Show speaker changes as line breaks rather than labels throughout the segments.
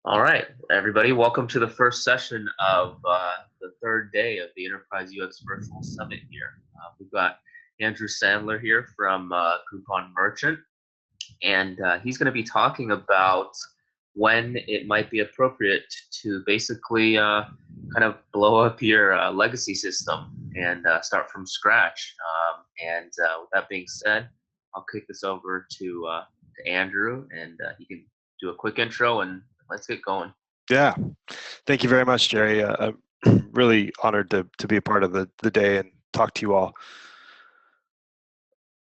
All right, everybody, welcome to the first session of the third day of the Enterprise UX Virtual Summit here. We've got Andrew Sandler here from Groupon Merchant, and he's going to be talking about when it might be appropriate to basically kind of blow up your legacy system and start from scratch. With that being said, I'll kick this over to Andrew, and he can do a quick intro and let's get going.
Yeah, thank you very much, Jerry. I'm really honored to be a part of the day and talk to you all.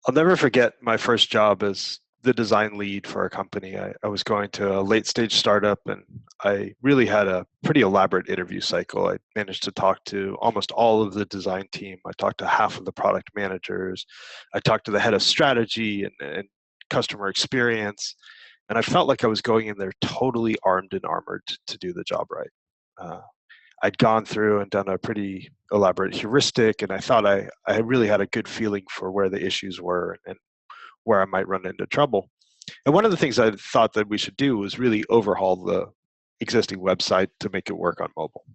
I'll never forget my first job as the design lead for a company. I was going to a late stage startup, and I really had a pretty elaborate interview cycle. I managed to talk to almost all of the design team. I talked to half of the product managers. I talked to the head of strategy and customer experience. And I felt like I was going in there totally armed and armored to do the job right. Uh, I'd gone through and done a pretty elaborate heuristic, and I thought I really had a good feeling for where the issues were and where I might run into trouble. And one of the things I thought that we should do was really overhaul the existing website to make it work on mobile.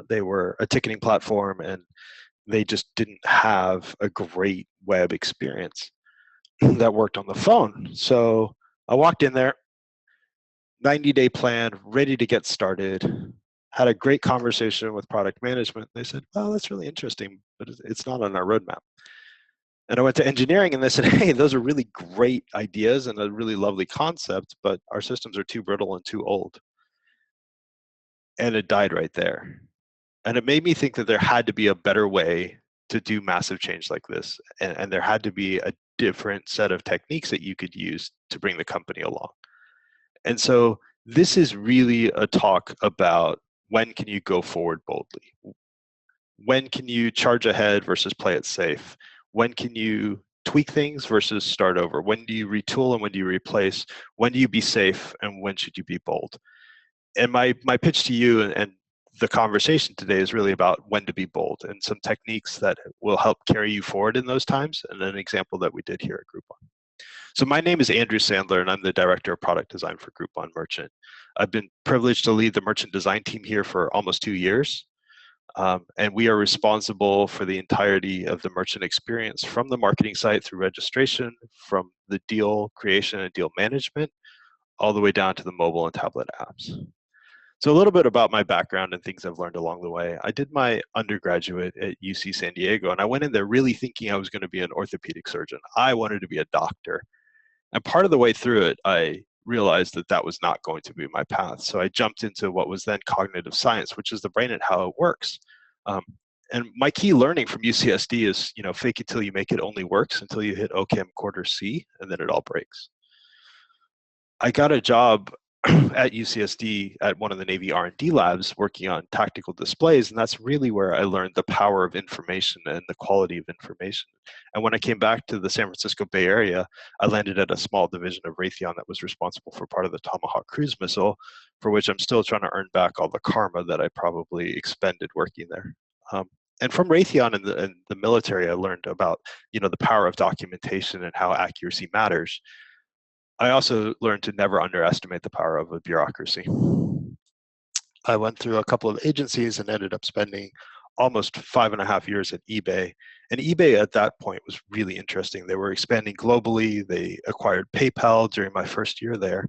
They were a ticketing platform, and they just didn't have a great web experience that worked on the phone. So I walked in there, 90-day plan, ready to get started. Had a great conversation with product management. They said, well, that's really interesting, but it's not on our roadmap. And I went to engineering, and they said, hey, those are really great ideas and a really lovely concept, but our systems are too brittle and too old. And it died right there. And it made me think that there had to be a better way to do massive change like this. And there had to be a different set of techniques that you could use to bring the company along. And so this is really a talk about when can you go forward boldly? When can you charge ahead versus play it safe? When can you tweak things versus start over? When do you retool and when do you replace? When do you be safe and when should you be bold? And my pitch to you and the conversation today is really about when to be bold and some techniques that will help carry you forward in those times, and an example that we did here at Groupon. So my name is Andrew Sandler, and I'm the Director of Product Design for Groupon Merchant. I've been privileged to lead the merchant design team here for almost 2 years. And we are responsible for the entirety of the merchant experience, from the marketing site through registration, from the deal creation and deal management, all the way down to the mobile and tablet apps. So a little bit about my background and things I've learned along the way. I did my undergraduate at UC San Diego, and I went in there really thinking I was going to be an orthopedic surgeon. I wanted to be a doctor. And part of the way through it, I realized that that was not going to be my path. So I jumped into what was then cognitive science, which is the brain and how it works. Um, and my key learning from UCSD is, fake it till you make it only works until you hit OCAM quarter C, and then it all breaks. I got a job at UCSD at one of the Navy R&D labs working on tactical displays, and that's really where I learned the power of information and the quality of information. And when I came back to the San Francisco Bay Area, I landed at a small division of Raytheon that was responsible for part of the Tomahawk cruise missile, for which I'm still trying to earn back all the karma that I probably expended working there. And from Raytheon and the military, I learned about the power of documentation and how accuracy matters. I also learned to never underestimate the power of a bureaucracy. I went through a couple of agencies and ended up spending almost 5.5 years at eBay. And eBay at that point was really interesting. They were expanding globally. They acquired PayPal during my first year there.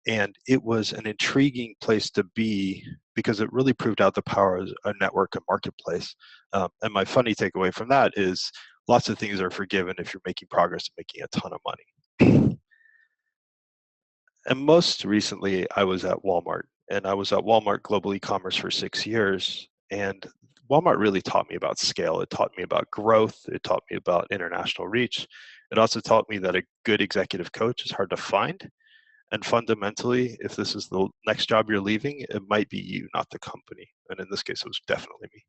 And it was an intriguing place to be because it really proved out the power of a network and marketplace. And my funny takeaway from that is lots of things are forgiven if you're making progress and making a ton of money. And most recently, I was at Walmart, and I was at Walmart Global E-commerce for 6 years. And Walmart really taught me about scale. It taught me about growth. It taught me about international reach. It also taught me that a good executive coach is hard to find. And fundamentally, if this is the next job you're leaving, it might be you, not the company. And in this case, it was definitely me.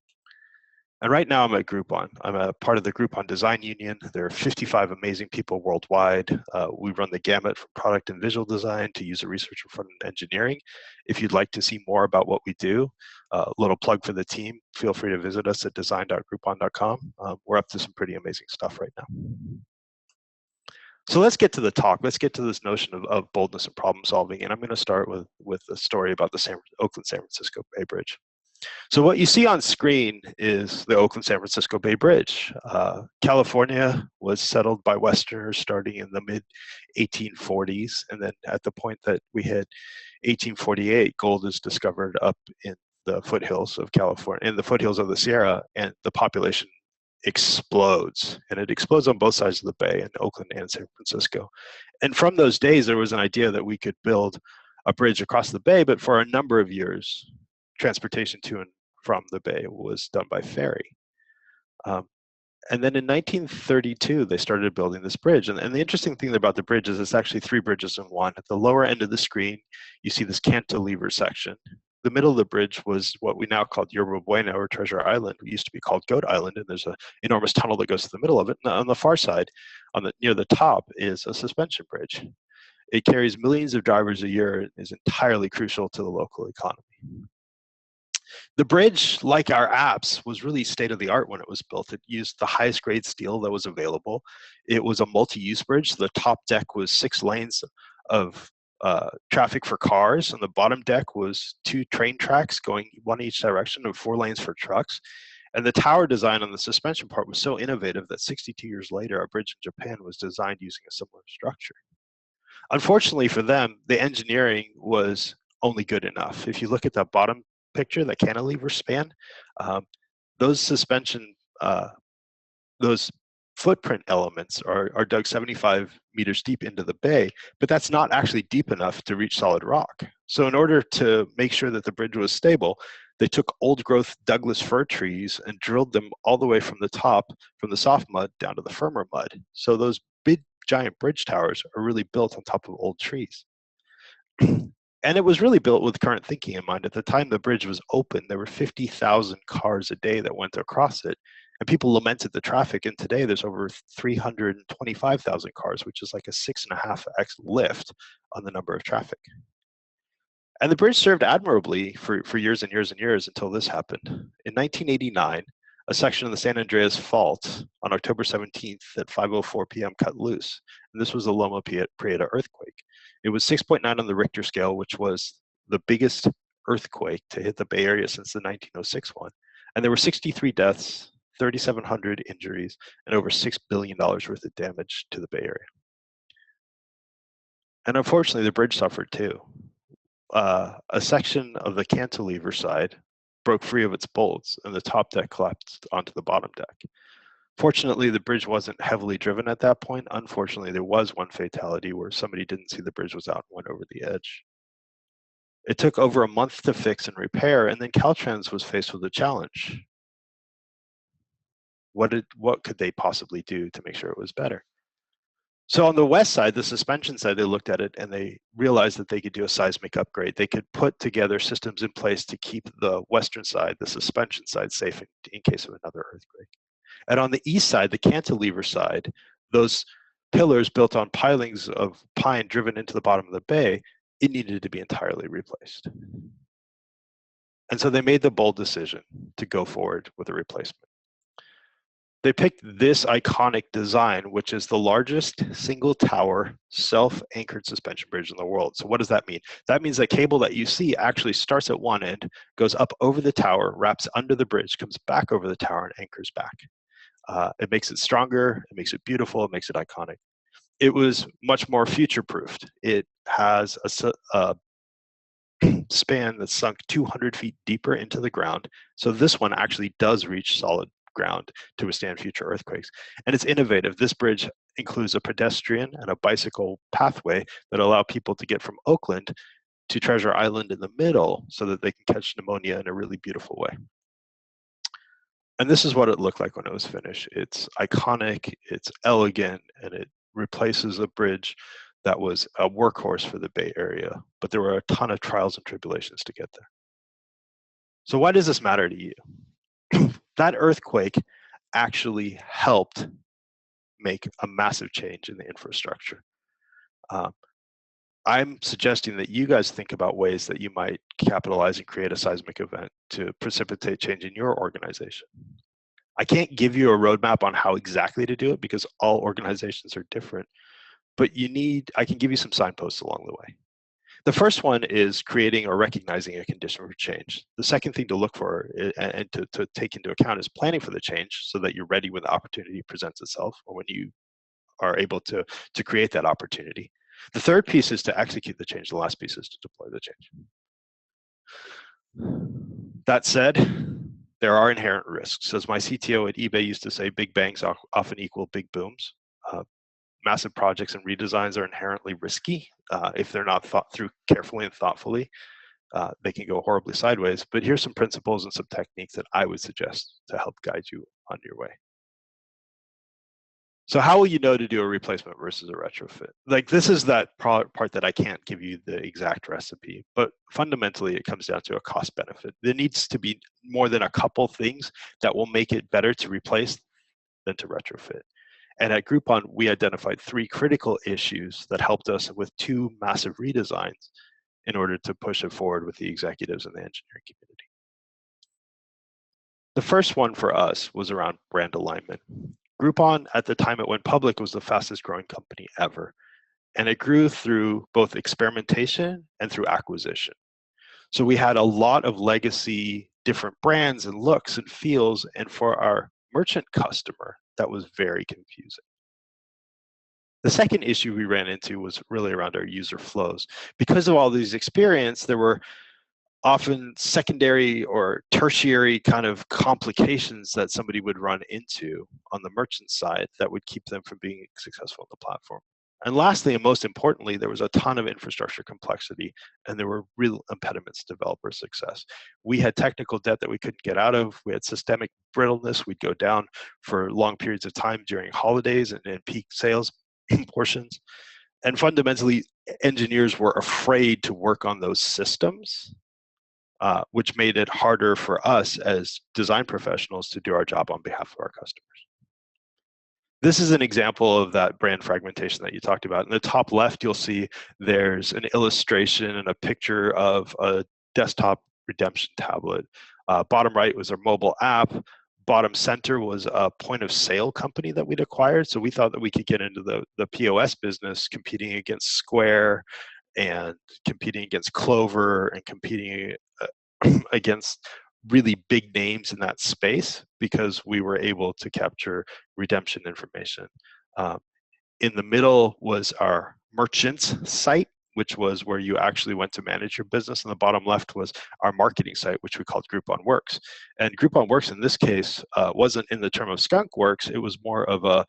And right now I'm at Groupon. I'm a part of the Groupon Design Union. There are 55 amazing people worldwide. We run the gamut from product and visual design to user research and front-end engineering. If you'd like to see more about what we do, a little plug for the team, feel free to visit us at design.groupon.com. We're up to some pretty amazing stuff right now. So let's get to the talk. Let's get to this notion of boldness and problem solving. And I'm going to start with a story about the Oakland-San Francisco Bay Bridge. So what you see on screen is the Oakland-San Francisco Bay Bridge. California was settled by Westerners starting in the mid-1840s. And then at the point that we hit 1848, gold is discovered up in the foothills of California, in the foothills of the Sierra, and the population explodes. And it explodes on both sides of the bay, in Oakland and San Francisco. And from those days, there was an idea that we could build a bridge across the bay, but for a number of years, transportation to and from the bay was done by ferry. And then in 1932, they started building this bridge. And the interesting thing about the bridge is it's actually three bridges in one. At the lower end of the screen, you see this cantilever section. The middle of the bridge was what we now call Yerba Buena, or Treasure Island. It used to be called Goat Island, and there's an enormous tunnel that goes to the middle of it. And on the far side, near the top, is a suspension bridge. It carries millions of drivers a year and is entirely crucial to the local economy. The bridge, like our apps, was really state of the art when it was built. It used the highest grade steel that was available. It was a multi-use bridge. The top deck was 6 lanes of traffic for cars, and the bottom deck was 2 train tracks going one each direction and 4 lanes for trucks. And the tower design on the suspension part was so innovative that 62 years later, a bridge in Japan was designed using a similar structure. Unfortunately for them, the engineering was only good enough. If you look at the bottom picture, the cantilever span, those suspension, those footprint elements are dug 75 meters deep into the bay, but that's not actually deep enough to reach solid rock. So in order to make sure that the bridge was stable, they took old growth Douglas fir trees and drilled them all the way from the top, from the soft mud down to the firmer mud. So those big giant bridge towers are really built on top of old trees. And it was really built with current thinking in mind. At the time the bridge was open, there were 50,000 cars a day that went across it. And people lamented the traffic. And today there's over 325,000 cars, which is like a 6.5x lift on the number of traffic. And the bridge served admirably for years and years and years until this happened. In 1989, a section of the San Andreas Fault on October 17th at 5:04 p.m. cut loose. And this was the Loma Prieta earthquake. It was 6.9 on the Richter scale, which was the biggest earthquake to hit the Bay Area since the 1906 one. And there were 63 deaths, 3,700 injuries, and over $6 billion worth of damage to the Bay Area. And unfortunately, the bridge suffered too. A section of the cantilever side broke free of its bolts, and the top deck collapsed onto the bottom deck. Fortunately, the bridge wasn't heavily driven at that point. Unfortunately, there was one fatality where somebody didn't see the bridge was out and went over the edge. It took over a month to fix and repair, and then Caltrans was faced with a challenge. What could they possibly do to make sure it was better? So on the west side, the suspension side, they looked at it and they realized that they could do a seismic upgrade. They could put together systems in place to keep the western side, the suspension side, safe in case of another earthquake. And on the east side, the cantilever side, those pillars built on pilings of pine driven into the bottom of the bay, it needed to be entirely replaced. And so they made the bold decision to go forward with a replacement. They picked this iconic design, which is the largest single tower self-anchored suspension bridge in the world. So what does that mean? That means the cable that you see actually starts at one end, goes up over the tower, wraps under the bridge, comes back over the tower, and anchors back. It makes it stronger, it makes it beautiful, it makes it iconic. It was much more future-proofed. It has a span that's sunk 200 feet deeper into the ground. So this one actually does reach solid ground to withstand future earthquakes. And it's innovative. This bridge includes a pedestrian and a bicycle pathway that allow people to get from Oakland to Treasure Island in the middle so that they can catch pneumonia in a really beautiful way. And this is what it looked like when it was finished. It's iconic, it's elegant, and it replaces a bridge that was a workhorse for the Bay Area. But there were a ton of trials and tribulations to get there. So why does this matter to you? That earthquake actually helped make a massive change in the infrastructure. I'm suggesting that you guys think about ways that you might capitalize and create a seismic event to precipitate change in your organization. I can't give you a roadmap on how exactly to do it because all organizations are different, but I can give you some signposts along the way. The first one is creating or recognizing a condition for change. The second thing to look for and to take into account is planning for the change so that you're ready when the opportunity presents itself or when you are able to create that opportunity. The third piece is to execute the change. The last piece is to deploy the change. That said, there are inherent risks. As my CTO at eBay used to say, big bangs often equal big booms. Massive projects and redesigns are inherently risky. If they're not thought through carefully and thoughtfully, they can go horribly sideways. But here's some principles and some techniques that I would suggest to help guide you on your way. So how will you know to do a replacement versus a retrofit? Like, this is that part that I can't give you the exact recipe, but fundamentally it comes down to a cost benefit. There needs to be more than a couple things that will make it better to replace than to retrofit. And at Groupon, we identified 3 critical issues that helped us with 2 massive redesigns in order to push it forward with the executives and the engineering community. The first one for us was around brand alignment. Groupon, at the time it went public, was the fastest growing company ever. And it grew through both experimentation and through acquisition. So we had a lot of legacy, different brands and looks and feels. And for our merchant customer, that was very confusing. The second issue we ran into was really around our user flows. Because of all these experience, there were often secondary or tertiary kind of complications that somebody would run into on the merchant side that would keep them from being successful on the platform. And lastly, and most importantly, there was a ton of infrastructure complexity, and there were real impediments to developer success. We had technical debt that we couldn't get out of. We had systemic brittleness. We'd go down for long periods of time during holidays and peak sales portions. And fundamentally, engineers were afraid to work on those systems, which made it harder for us as design professionals to do our job on behalf of our customers. This is an example of that brand fragmentation that you talked about. In the top left, you'll see there's an illustration and a picture of a desktop redemption tablet. Bottom right was our mobile app. Bottom center was a point of sale company that we'd acquired. So we thought that we could get into the POS business, competing against Square and competing against Clover and competing against really big names in that space because we were able to capture redemption information. In the middle was our merchants site, which was where you actually went to manage your business. And the bottom left was our marketing site, which we called Groupon Works. And Groupon Works in this case wasn't in the term of Skunk Works. It was more of a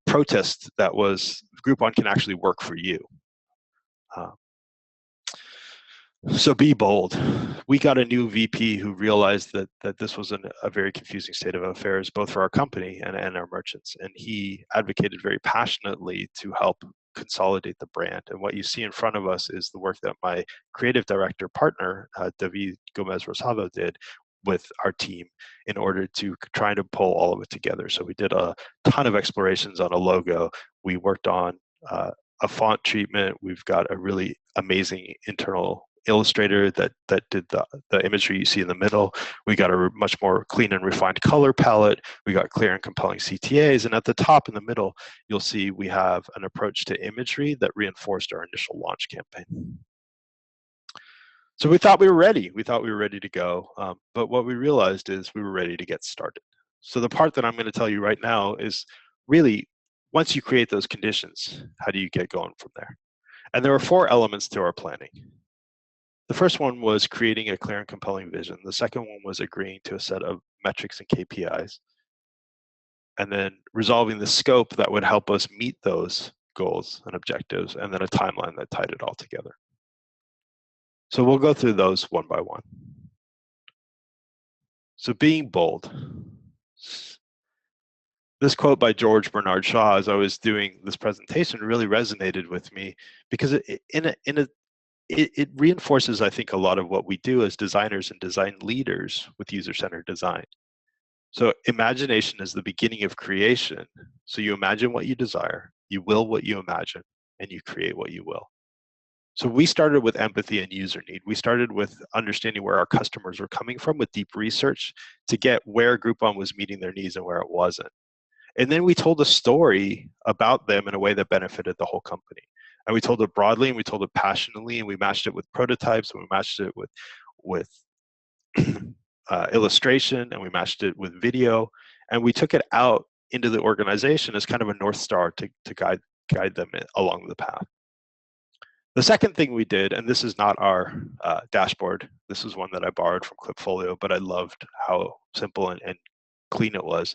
protest that was Groupon can actually work for you. So be bold. We got a new VP who realized that this was a very confusing state of affairs, both for our company and our merchants. And he advocated very passionately to help consolidate the brand. And what you see in front of us is the work that my creative director partner, David Gomez Rosado, did with our team in order to try to pull all of it together. So we did a ton of explorations on a logo. We worked on a font treatment. We've got a really amazing internal illustrator that did the imagery you see in the middle. We got a much more clean and refined color palette. We got clear and compelling CTAs. And at the top in the middle, you'll see we have an approach to imagery that reinforced our initial launch campaign. So we thought we were ready. We thought we were ready to go. But what we realized is we were ready to get started. So the part that I'm going to tell you right now is really, once you create those conditions, how do you get going from there? And there were 4 elements to our planning. The first one was creating a clear and compelling vision. The second one was agreeing to a set of metrics and KPIs. And then resolving the scope that would help us meet those goals and objectives, and then a timeline that tied it all together. So we'll go through those one by one. So being bold. This quote by George Bernard Shaw, as I was doing this presentation, really resonated with me because it reinforces, I think, a lot of what we do as designers and design leaders with user-centered design. So imagination is the beginning of creation. So you imagine what you desire, you will what you imagine, and you create what you will. So we started with empathy and user need. We started with understanding where our customers were coming from with deep research to get where Groupon was meeting their needs and where it wasn't. And then we told a story about them in a way that benefited the whole company. And we told it broadly, and we told it passionately, and we matched it with prototypes, and we matched it with illustration, and we matched it with video, and we took it out into the organization as kind of a North Star to guide them along the path. The second thing we did, and this is not our dashboard, this is one that I borrowed from Clipfolio, but I loved how simple and clean it was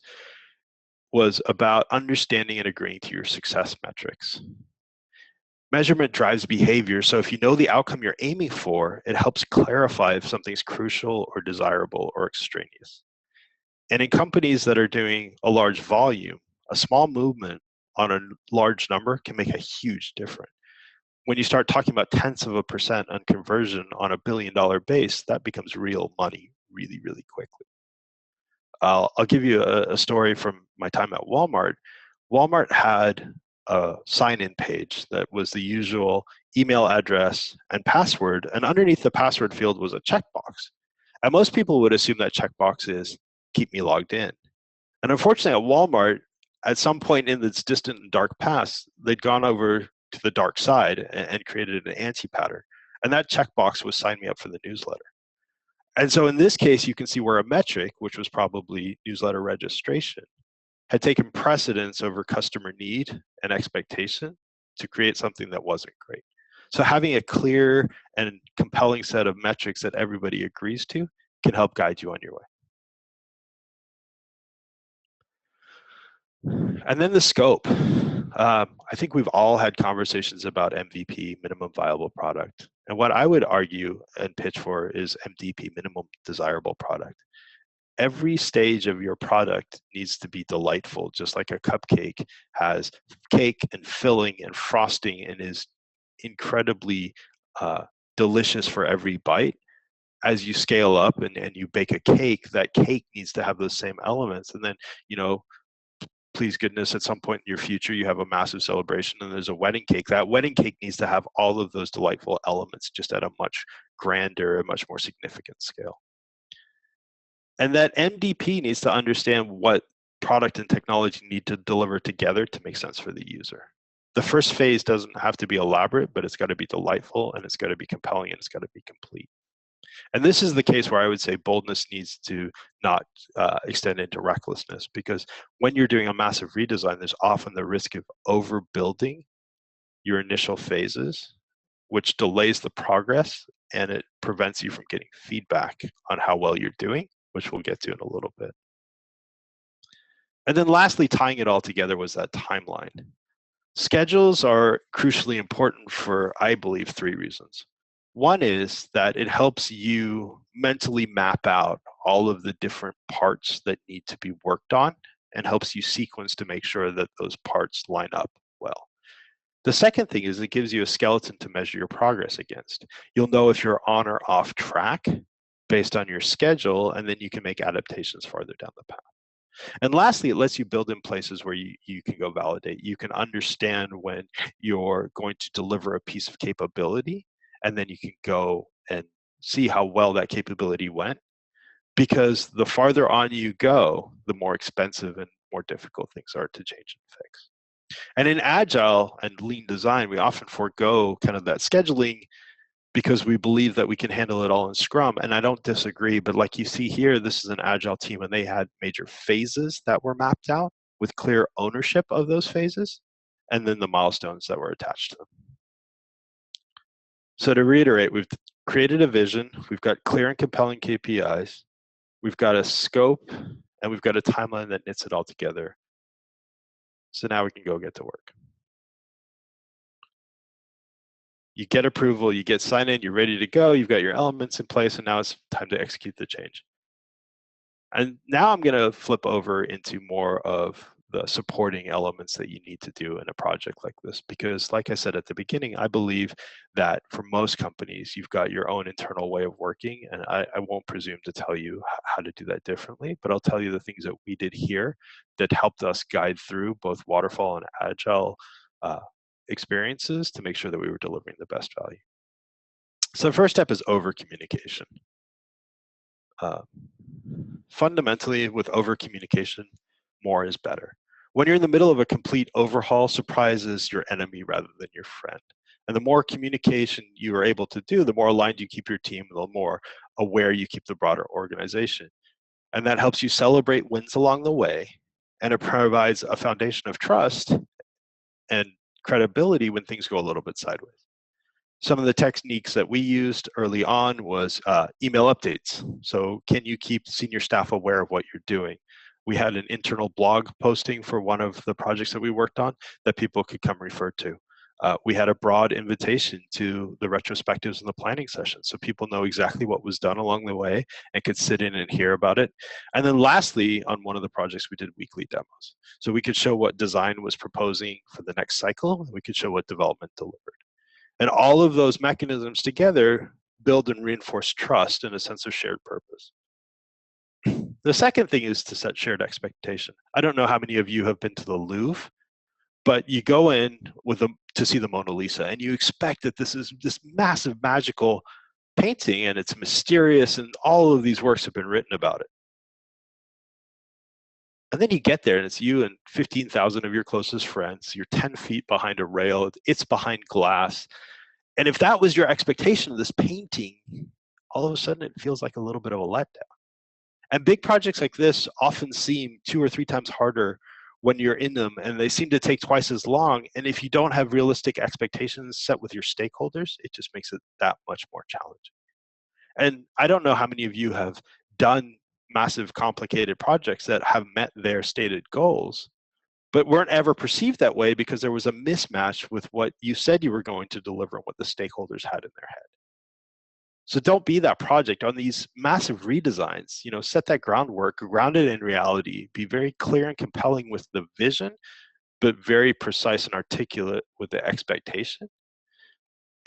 about understanding and agreeing to your success metrics. Measurement drives behavior, so if you know the outcome you're aiming for, it helps clarify if something's crucial or desirable or extraneous. And in companies that are doing a large volume, a small movement on a large number can make a huge difference. When you start talking about 0.1% on conversion on a $1 billion base, that becomes real money really, really quickly. I'll give you a story from my time at Walmart. Walmart had a sign-in page that was the usual email address and password, and underneath the password field was a checkbox. And most people would assume that checkbox is keep me logged in. And unfortunately at Walmart, at some point in this distant and dark past, they'd gone over to the dark side and created an anti-pattern. And that checkbox was sign me up for the newsletter. And so in this case, you can see where a metric, which was probably newsletter registration, had taken precedence over customer need and expectation to create something that wasn't great. So having a clear and compelling set of metrics that everybody agrees to can help guide you on your way. And then the scope. I think we've all had conversations about MVP, minimum viable product. And what I would argue and pitch for is MDP, minimum desirable product. Every stage of your product needs to be delightful, just like a cupcake has cake and filling and frosting and is incredibly delicious for every bite. As you scale up and you bake a cake, that cake needs to have those same elements. And then, please goodness, at some point in your future, you have a massive celebration and there's a wedding cake. That wedding cake needs to have all of those delightful elements, just at a much grander, a much more significant scale. And that MDP needs to understand what product and technology need to deliver together to make sense for the user. The first phase doesn't have to be elaborate, but it's got to be delightful, and it's got to be compelling, and it's got to be complete. And this is the case where I would say boldness needs to not extend into recklessness, because when you're doing a massive redesign, there's often the risk of overbuilding your initial phases, which delays the progress and it prevents you from getting feedback on how well you're doing, which we'll get to in a little bit. And then lastly, tying it all together was that timeline. Schedules are crucially important for, I believe, 3 reasons. One is that it helps you mentally map out all of the different parts that need to be worked on and helps you sequence to make sure that those parts line up well. The second thing is it gives you a skeleton to measure your progress against. You'll know if you're on or off track based on your schedule, and then you can make adaptations farther down the path. And lastly, it lets you build in places where you can go validate. You can understand when you're going to deliver a piece of capability, and then you can go and see how well that capability went. Because the farther on you go, the more expensive and more difficult things are to change and fix. And in Agile and lean design, we often forego kind of that scheduling because we believe that we can handle it all in Scrum. And I don't disagree, but like you see here, this is an Agile team and they had major phases that were mapped out with clear ownership of those phases, and then the milestones that were attached to them. So to reiterate, we've created a vision, we've got clear and compelling KPIs, we've got a scope, and we've got a timeline that knits it all together. So now we can go get to work. You get approval, you get sign in, you're ready to go, you've got your elements in place, and now it's time to execute the change. And now I'm going to flip over into more of the supporting elements that you need to do in a project like this. Because like I said at the beginning, I believe that for most companies, you've got your own internal way of working, and I won't presume to tell you how to do that differently, but I'll tell you the things that we did here that helped us guide through both waterfall and agile experiences to make sure that we were delivering the best value. So the first step is over communication. Fundamentally, with over communication, more is better. When you're in the middle of a complete overhaul, surprise is your enemy rather than your friend. And the more communication you are able to do, the more aligned you keep your team, the more aware you keep the broader organization. And that helps you celebrate wins along the way, and it provides a foundation of trust and credibility when things go a little bit sideways. Some of the techniques that we used early on was email updates. So can you keep senior staff aware of what you're doing? We had an internal blog posting for one of the projects that we worked on that people could come refer to. We had a broad invitation to the retrospectives and the planning sessions, so people know exactly what was done along the way and could sit in and hear about it. And then lastly, on one of the projects, we did weekly demos. So we could show what design was proposing for the next cycle, and we could show what development delivered. And all of those mechanisms together build and reinforce trust and a sense of shared purpose. The second thing is to set shared expectation. I don't know how many of you have been to the Louvre, but you go in to see the Mona Lisa, and you expect that this is this massive magical painting, and it's mysterious, and all of these works have been written about it. And then you get there, and it's you and 15,000 of your closest friends. You're 10 feet behind a rail. It's behind glass. And if that was your expectation of this painting, all of a sudden it feels like a little bit of a letdown. And big projects like this often seem 2 or 3 times harder when you're in them, and they seem to take twice as long. And if you don't have realistic expectations set with your stakeholders, it just makes it that much more challenging. And I don't know how many of you have done massive, complicated projects that have met their stated goals, but weren't ever perceived that way because there was a mismatch with what you said you were going to deliver and what the stakeholders had in their head. So don't be that project on these massive redesigns. Set that groundwork, ground it in reality, be very clear and compelling with the vision, but very precise and articulate with the expectation.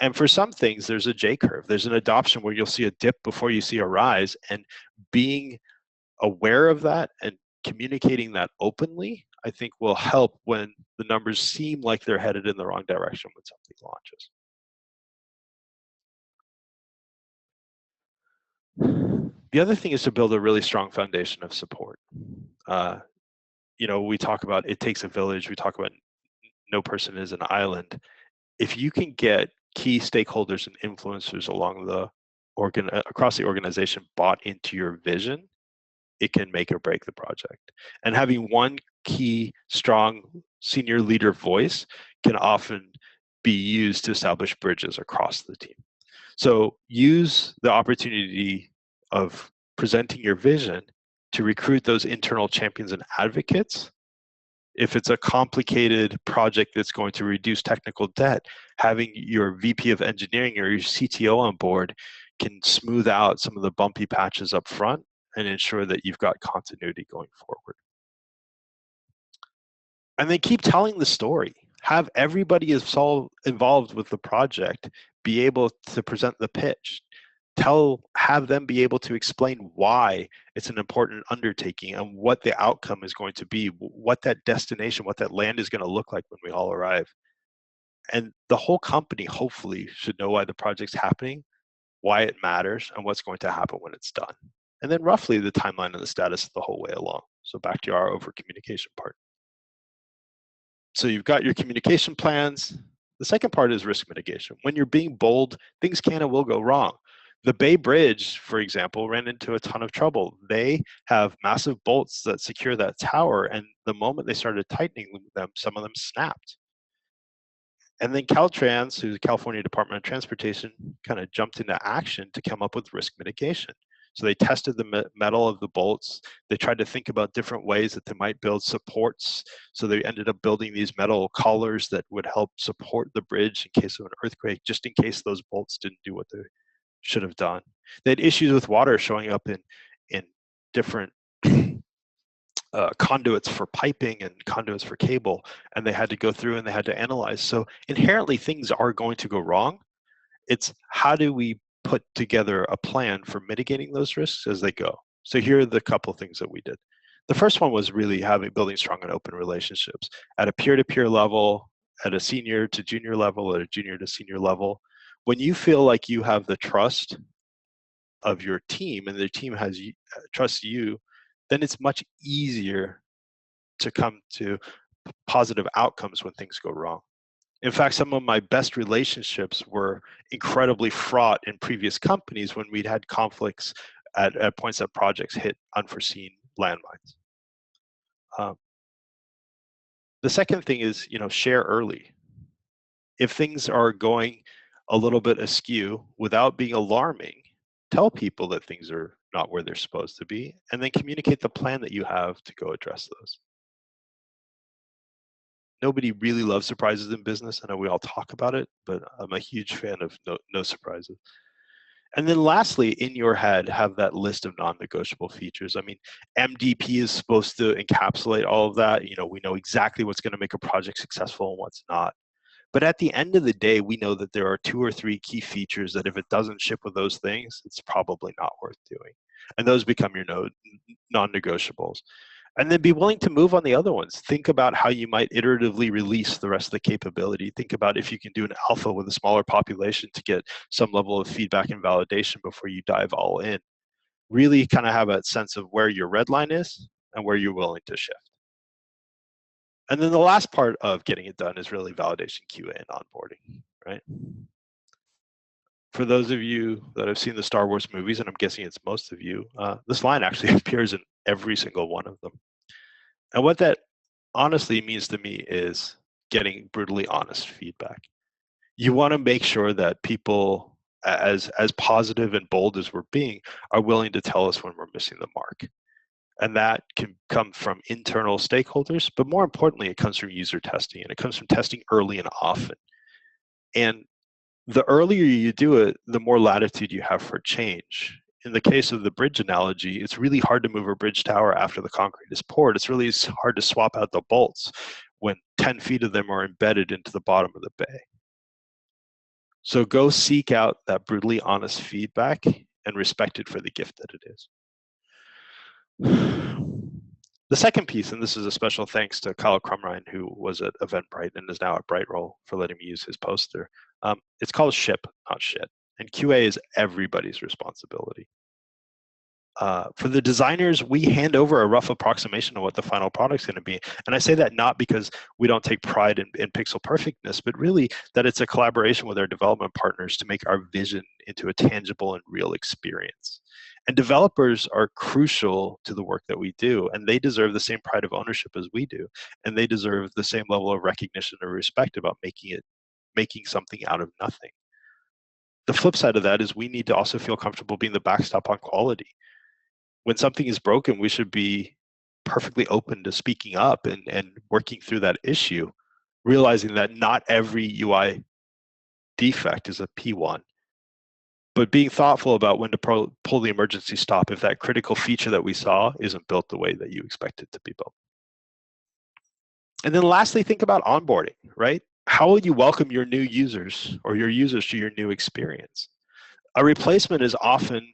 And for some things, there's a J curve. There's an adoption where you'll see a dip before you see a rise, and being aware of that and communicating that openly, I think will help when the numbers seem like they're headed in the wrong direction when something launches. The other thing is to build a really strong foundation of support. We talk about it takes a village. We talk about no person is an island. If you can get key stakeholders and influencers across the organization bought into your vision, it can make or break the project. And having one key, strong senior leader voice can often be used to establish bridges across the team. So use the opportunity of presenting your vision to recruit those internal champions and advocates. If it's a complicated project that's going to reduce technical debt, having your VP of engineering or your CTO on board can smooth out some of the bumpy patches up front and ensure that you've got continuity going forward. And then keep telling the story. Have everybody involved with the project be able to present the pitch. Have them be able to explain why it's an important undertaking and what the outcome is going to be, what that destination, what that land is going to look like when we all arrive. And the whole company hopefully should know why the project's happening, why it matters, and what's going to happen when it's done. And then roughly the timeline and the status the whole way along. So back to our over communication part. So you've got your communication plans. The second part is risk mitigation. When you're being bold, things can and will go wrong. The Bay Bridge, for example, ran into a ton of trouble. They have massive bolts that secure that tower, and the moment they started tightening them, some of them snapped. And then Caltrans, who's the California Department of Transportation, kind of jumped into action to come up with risk mitigation. So they tested the metal of the bolts. They tried to think about different ways that they might build supports. So they ended up building these metal collars that would help support the bridge in case of an earthquake, just in case those bolts didn't do what they should have done. They had issues with water showing up in different conduits for piping and conduits for cable, and they had to go through and they had to analyze. So inherently things are going to go wrong. It's how do we put together a plan for mitigating those risks as they go. So here are the couple of things that we did. The first one was really building strong and open relationships at a peer-to-peer level, at a senior to junior level, at a junior to senior level. When you feel like you have the trust of your team and the team trusts you, then it's much easier to come to positive outcomes when things go wrong. In fact, some of my best relationships were incredibly fraught in previous companies when we'd had conflicts at points that projects hit unforeseen landmines. The second thing is, share early. If things are going a little bit askew, without being alarming, tell people that things are not where they're supposed to be, and then communicate the plan that you have to go address those. Nobody really loves surprises in business. I know we all talk about it, but I'm a huge fan of no surprises. And then lastly, in your head, have that list of non-negotiable features. I mean, MDP is supposed to encapsulate all of that. We know exactly what's going to make a project successful and what's not. But at the end of the day, we know that there are 2 or 3 key features that if it doesn't ship with those things, it's probably not worth doing. And those become your non-negotiables. And then be willing to move on the other ones. Think about how you might iteratively release the rest of the capability. Think about if you can do an alpha with a smaller population to get some level of feedback and validation before you dive all in. Really kind of have a sense of where your red line is and where you're willing to shift. And then the last part of getting it done is really validation, QA, and onboarding, right? For those of you that have seen the Star Wars movies, and I'm guessing it's most of you, this line actually appears in every single one of them. And what that honestly means to me is getting brutally honest feedback. You want to make sure that people, as positive and bold as we're being, are willing to tell us when we're missing the mark. And that can come from internal stakeholders, but more importantly, it comes from user testing, and it comes from testing early and often. And the earlier you do it, the more latitude you have for change. In the case of the bridge analogy, it's really hard to move a bridge tower after the concrete is poured. It's really hard to swap out the bolts when 10 feet of them are embedded into the bottom of the bay. So go seek out that brutally honest feedback and respect it for the gift that it is. The second piece, and this is a special thanks to Kyle Crumrine, who was at Eventbrite and is now at Brightroll for letting me use his poster. It's called ship, not shit. And QA is everybody's responsibility. For the designers, we hand over a rough approximation of what the final product's going to be. And I say that not because we don't take pride in pixel perfectness, but really that it's a collaboration with our development partners to make our vision into a tangible and real experience. And developers are crucial to the work that we do, and they deserve the same pride of ownership as we do. And they deserve the same level of recognition or respect about making something out of nothing. The flip side of that is we need to also feel comfortable being the backstop on quality. When something is broken, we should be perfectly open to speaking up and working through that issue, realizing that not every UI defect is a P1, but being thoughtful about when to pull the emergency stop if that critical feature that we saw isn't built the way that you expect it to be built. And then lastly, think about onboarding, right? How will you welcome your new users or your users to your new experience? A replacement is often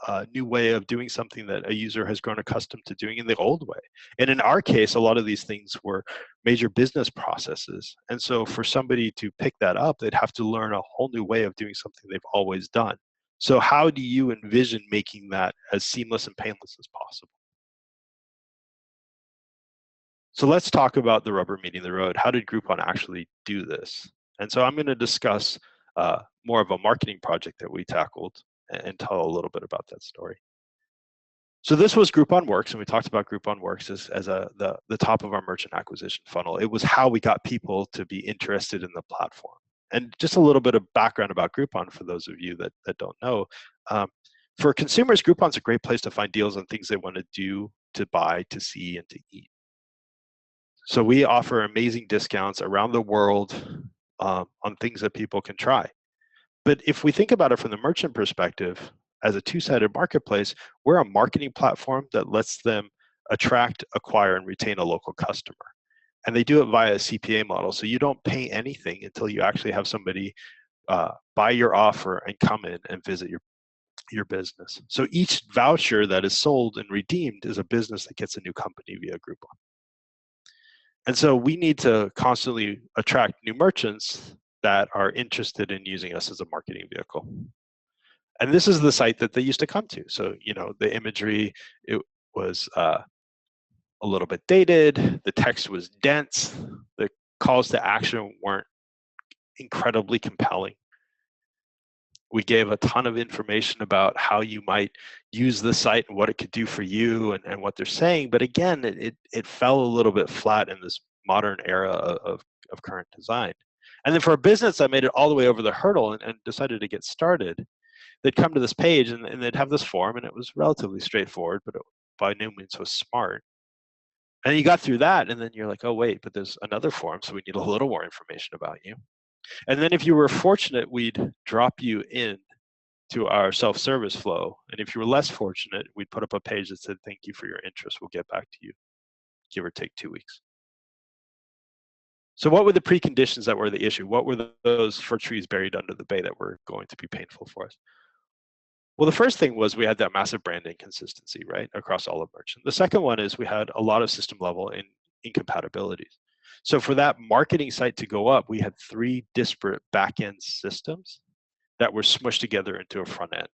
a new way of doing something that a user has grown accustomed to doing in the old way. And in our case, a lot of these things were major business processes. And so for somebody to pick that up, they'd have to learn a whole new way of doing something they've always done. So how do you envision making that as seamless and painless as possible? So let's talk about the rubber meeting the road. How did Groupon actually do this? And so I'm going to discuss more of a marketing project that we tackled and tell a little bit about that story. So this was Groupon Works, and we talked about Groupon Works as the top of our merchant acquisition funnel. It was how we got people to be interested in the platform. And just a little bit of background about Groupon for those of you that don't know. For consumers, Groupon's a great place to find deals on things they want to do, to buy, to see, and to eat. So we offer amazing discounts around the world on things that people can try. But if we think about it from the merchant perspective, as a two-sided marketplace, we're a marketing platform that lets them attract, acquire, and retain a local customer. And they do it via a CPA model. So you don't pay anything until you actually have somebody buy your offer and come in and visit your business. So each voucher that is sold and redeemed is a business that gets a new company via Groupon. And so we need to constantly attract new merchants that are interested in using us as a marketing vehicle. And this is the site that they used to come to. So, the imagery, it was a little bit dated, the text was dense, the calls to action weren't incredibly compelling. We gave a ton of information about how you might use the site and what it could do for you and what they're saying. But again, it fell a little bit flat in this modern era of current design. And then for a business that made it all the way over the hurdle and decided to get started, they'd come to this page and they'd have this form, and it was relatively straightforward, but it by no means was smart. And you got through that, and then you're like, oh, wait, but there's another form, so we need a little more information about you. And then if you were fortunate, we'd drop you in to our self-service flow. And if you were less fortunate, we'd put up a page that said, thank you for your interest. We'll get back to you, give or take 2 weeks. So what were the preconditions that were the issue? What were those fir trees buried under the bay that were going to be painful for us? Well, the first thing was we had that massive brand inconsistency, right, across all of Merchant. The second one is we had a lot of system level incompatibilities. So for that marketing site to go up, we had 3 disparate back-end systems that were smushed together into a front end.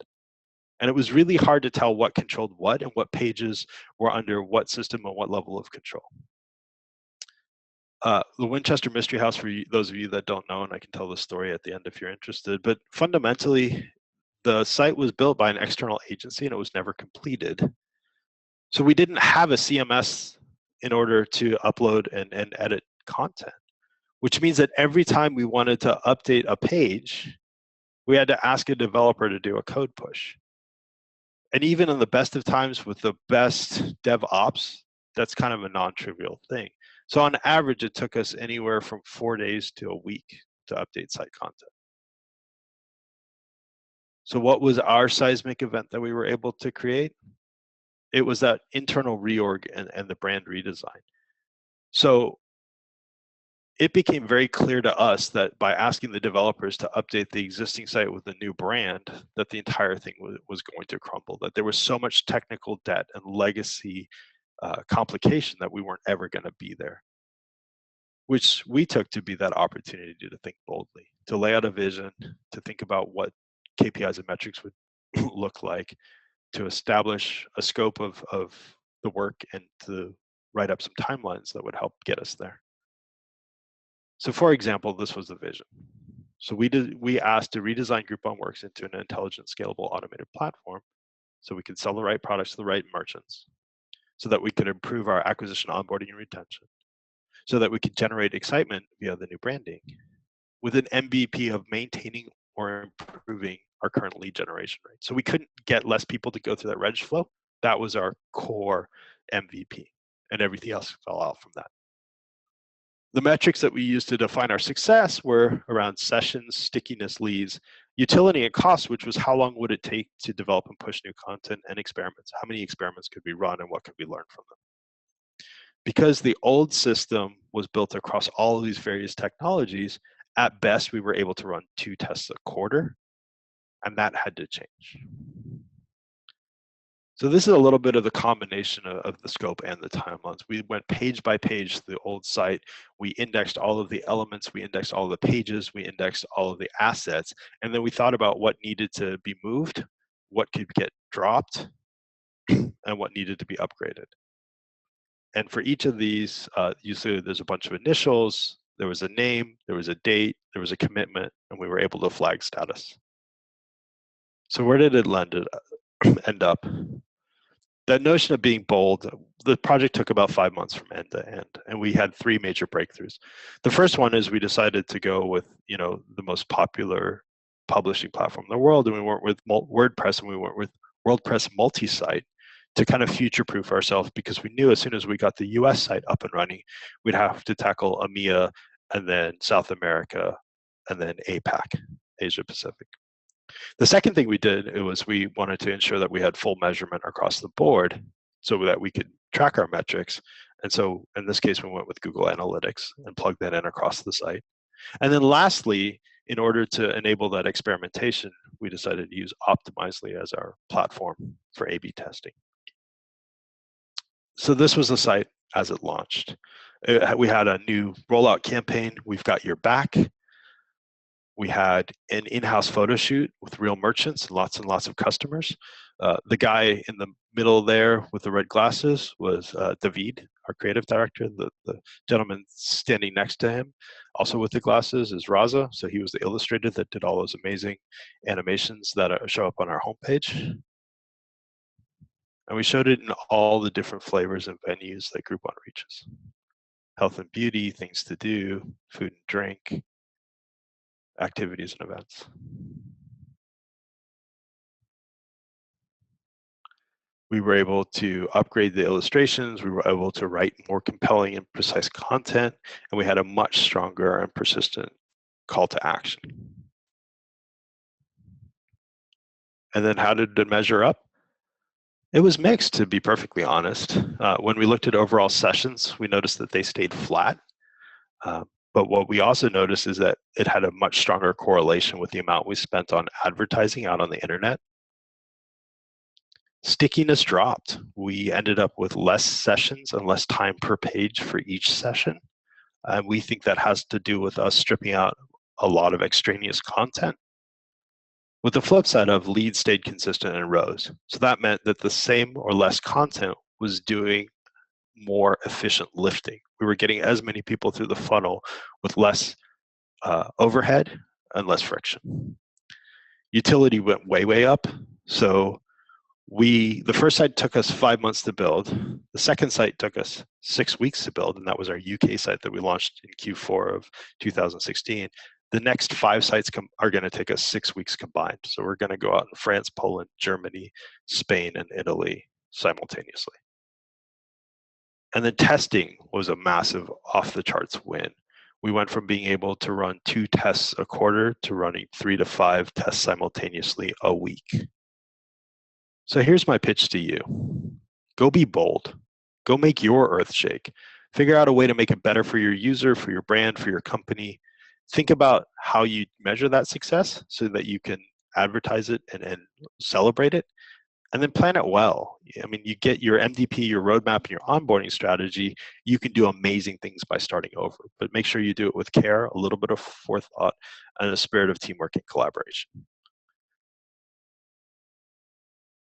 And it was really hard to tell what controlled what and what pages were under what system and what level of control. The Winchester Mystery House, for those of you that don't know, and I can tell the story at the end if you're interested, but fundamentally, the site was built by an external agency and it was never completed. So we didn't have a CMS in order to upload and edit content, which means that every time we wanted to update a page, we had to ask a developer to do a code push. And even in the best of times with the best DevOps, that's kind of a non-trivial thing. So on average, it took us anywhere from 4 days to a week to update site content. So what was our seismic event that we were able to create? It was that internal reorg and the brand redesign. So it became very clear to us that by asking the developers to update the existing site with a new brand, that the entire thing was going to crumble, that there was so much technical debt and legacy complication that we weren't ever going to be there, which we took to be that opportunity to think boldly, to lay out a vision, to think about what KPIs and metrics would look like, to establish a scope of the work and to write up some timelines that would help get us there. So for example, this was the vision. So we asked to redesign GroupOnWorks into an intelligent, scalable, automated platform so we could sell the right products to the right merchants, so that we could improve our acquisition, onboarding, and retention, so that we could generate excitement via the new branding, with an MVP of maintaining or improving our current lead generation rate. So we couldn't get less people to go through that reg flow. That was our core MVP, and everything else fell out from that. The metrics that we used to define our success were around sessions, stickiness, leads, utility, and cost, which was how long would it take to develop and push new content, and experiments. How many experiments could we run and what could we learn from them? Because the old system was built across all of these various technologies, at best we were able to run 2 tests a quarter, and that had to change. So this is a little bit of the combination of the scope and the timelines. We went page by page to the old site. We indexed all of the elements. We indexed all of the pages. We indexed all of the assets. And then we thought about what needed to be moved, what could get dropped, and what needed to be upgraded. And for each of these, usually there's a bunch of initials, there was a name, there was a date, there was a commitment, and we were able to flag status. So where did it end up? That notion of being bold, the project took about 5 months from end to end, and we had 3 major breakthroughs. The first one is we decided to go with, the most popular publishing platform in the world, and we went with WordPress, and we went with WordPress multi-site to kind of future-proof ourselves, because we knew as soon as we got the US site up and running, we'd have to tackle EMEA, and then South America, and then APAC, Asia Pacific. The second thing we did was we wanted to ensure that we had full measurement across the board so that we could track our metrics. And so in this case, we went with Google Analytics and plugged that in across the site. And then lastly, in order to enable that experimentation, we decided to use Optimizely as our platform for A/B testing. So this was the site as it launched. We had a new rollout campaign, We've Got Your Back. We had an in-house photo shoot with real merchants, lots and lots of customers. The guy in the middle there with the red glasses was David, our creative director. The gentleman standing next to him, also with the glasses, is Raza. So he was the illustrator that did all those amazing animations that show up on our homepage. And we showed it in all the different flavors and venues that Groupon reaches. Health and beauty, things to do, food and drink, activities and events. We were able to upgrade the illustrations, we were able to write more compelling and precise content, and we had a much stronger and persistent call to action. And then how did it measure up? It was mixed, to be perfectly honest. When we looked at overall sessions, we noticed that they stayed flat. But what we also noticed is that it had a much stronger correlation with the amount we spent on advertising out on the internet. Stickiness dropped. We ended up with less sessions and less time per page for each session. And we think that has to do with us stripping out a lot of extraneous content. With the flip side of leads stayed consistent and rose. So that meant that the same or less content was doing more efficient lifting. We were getting as many people through the funnel with less overhead and less friction. Utility went way, way up. So the first site took us 5 months to build. The second site took us 6 weeks to build, and that was our UK site that we launched in Q4 of 2016. The next 5 sites are going to take us 6 weeks combined. So we're going to go out in France, Poland, Germany, Spain, and Italy simultaneously. And then testing was a massive off-the-charts win. We went from being able to run 2 tests a quarter to running 3 to 5 tests simultaneously a week. So here's my pitch to you. Go be bold. Go make your earth shake. Figure out a way to make it better for your user, for your brand, for your company. Think about how you measure that success so that you can advertise it and celebrate it. And then plan it well. I mean, you get your MVP, your roadmap, and your onboarding strategy, you can do amazing things by starting over. But make sure you do it with care, a little bit of forethought, and a spirit of teamwork and collaboration.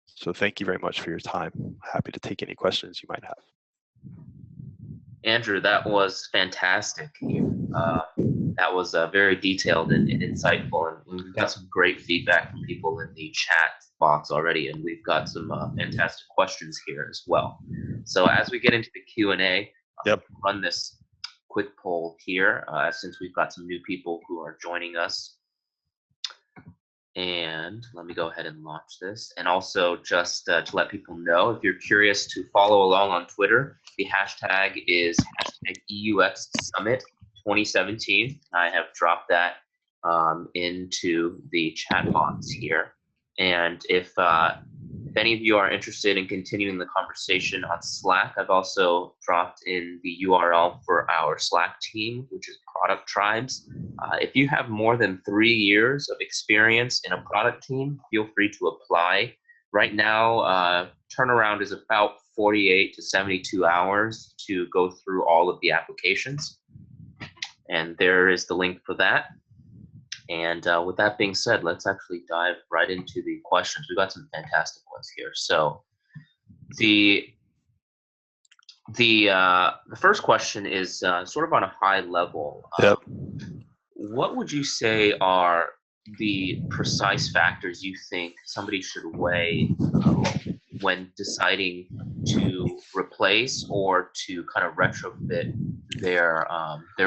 So thank you very much for your time. Happy to take any questions you might have.
Andrew, that was fantastic. That was very detailed and insightful, and we've got some great feedback from people in the chat box already, and we've got some fantastic questions here as well. So as we get into the Q&A,
Yep.
run this quick poll here since we've got some new people who are joining us. And let me go ahead and launch this. And also just to let people know, if you're curious to follow along on Twitter, the hashtag is #EUX Summit 2017. I have dropped that into the chat box here. And if any of you are interested in continuing the conversation on Slack, I've also dropped in the URL for our Slack team, which is Product Tribes. If you have more than 3 years of experience in a product team, feel free to apply. Right now, turnaround is about 48 to 72 hours to go through all of the applications. And there is the link for that. And with that being said, let's actually dive right into the questions. We've got some fantastic ones here. So the first question is sort of on a high level.
Yep.
What would you say are the precise factors you think somebody should weigh when deciding to replace or to kind of retrofit their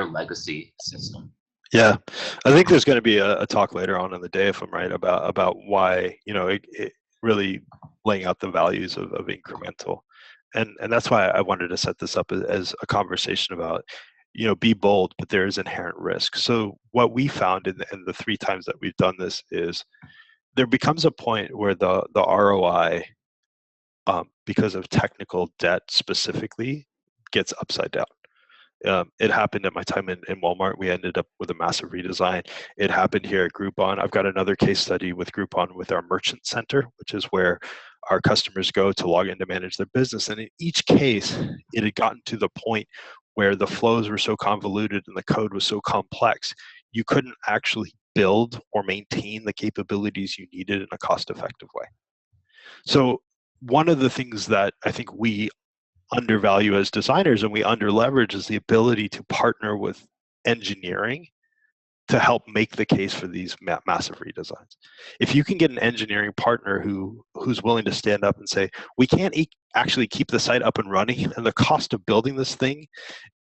legacy system?
Yeah, I think there's going to be a talk later on in the day, if I'm right, about why, it really laying out the values of incremental. And that's why I wanted to set this up as a conversation about, be bold, but there is inherent risk. So what we found in the 3 times that we've done this is there becomes a point where the ROI, because of technical debt specifically, gets upside down. It happened at my time in Walmart. We ended up with a massive redesign. It happened here at Groupon. I've got another case study with Groupon with our merchant center, which is where our customers go to log in to manage their business. And in each case, it had gotten to the point where the flows were so convoluted and the code was so complex, you couldn't actually build or maintain the capabilities you needed in a cost-effective way. So one of the things that I think we undervalue as designers and we underleverage is the ability to partner with engineering to help make the case for these massive redesigns. If you can get an engineering partner who's willing to stand up and say, we can't actually keep the site up and running, and the cost of building this thing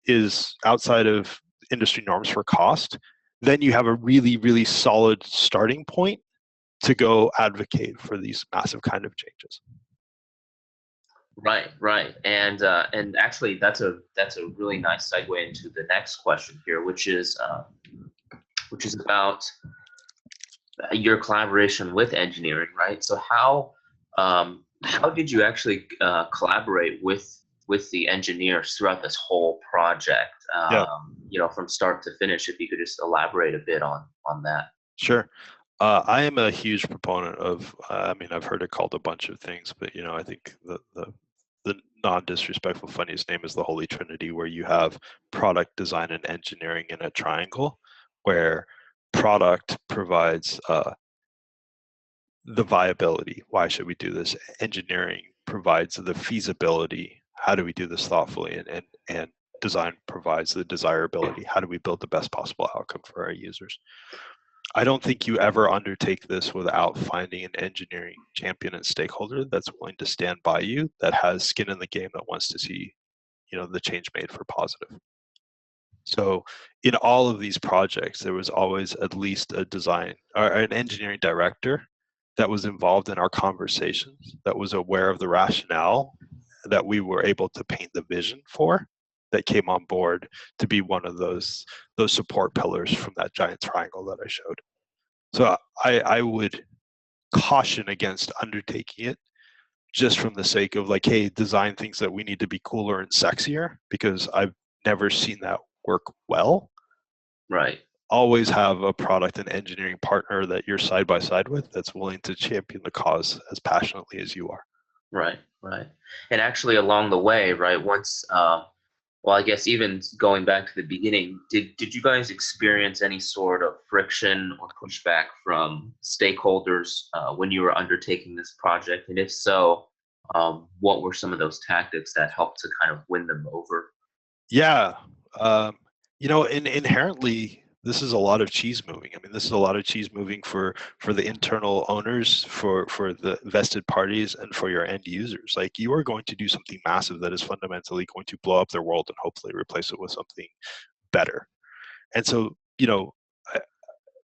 is outside of industry norms for cost, then you have a really, really solid starting point to go advocate for these massive kind of changes.
Right, right, and actually that's a really nice segue into the next question here, which is about your collaboration with engineering, right? So how did you actually collaborate with the engineers throughout this whole project?
Yeah,
From start to finish. If you could just elaborate a bit on that.
sure. I am a huge proponent of, I mean, I've heard it called a bunch of things, but I think the non-disrespectful funniest name is the Holy Trinity, where you have product design and engineering in a triangle, where product provides the viability. Why should we do this? Engineering provides the feasibility. How do we do this thoughtfully? And design provides the desirability. How do we build the best possible outcome for our users? I don't think you ever undertake this without finding an engineering champion and stakeholder that's willing to stand by you, that has skin in the game, that wants to see, the change made for positive. So in all of these projects, there was always at least a design or an engineering director that was involved in our conversations, that was aware of the rationale, that we were able to paint the vision for, that came on board to be one of those support pillars from that giant triangle that I showed. So I would caution against undertaking it just from the sake of like, hey, design things that we need to be cooler and sexier, because I've never seen that work well.
Right.
Always have a product and engineering partner that you're side by side with that's willing to champion the cause as passionately as you are.
Right, right. And actually along the way, right, once well, I guess even going back to the beginning, did you guys experience any sort of friction or pushback from stakeholders when you were undertaking this project? And if so, what were some of those tactics that helped to kind of win them over?
Yeah. Inherently, this is a lot of cheese moving. I mean, this is a lot of cheese moving for the internal owners, for the vested parties, and for your end users. Like, you are going to do something massive that is fundamentally going to blow up their world and hopefully replace it with something better. And so,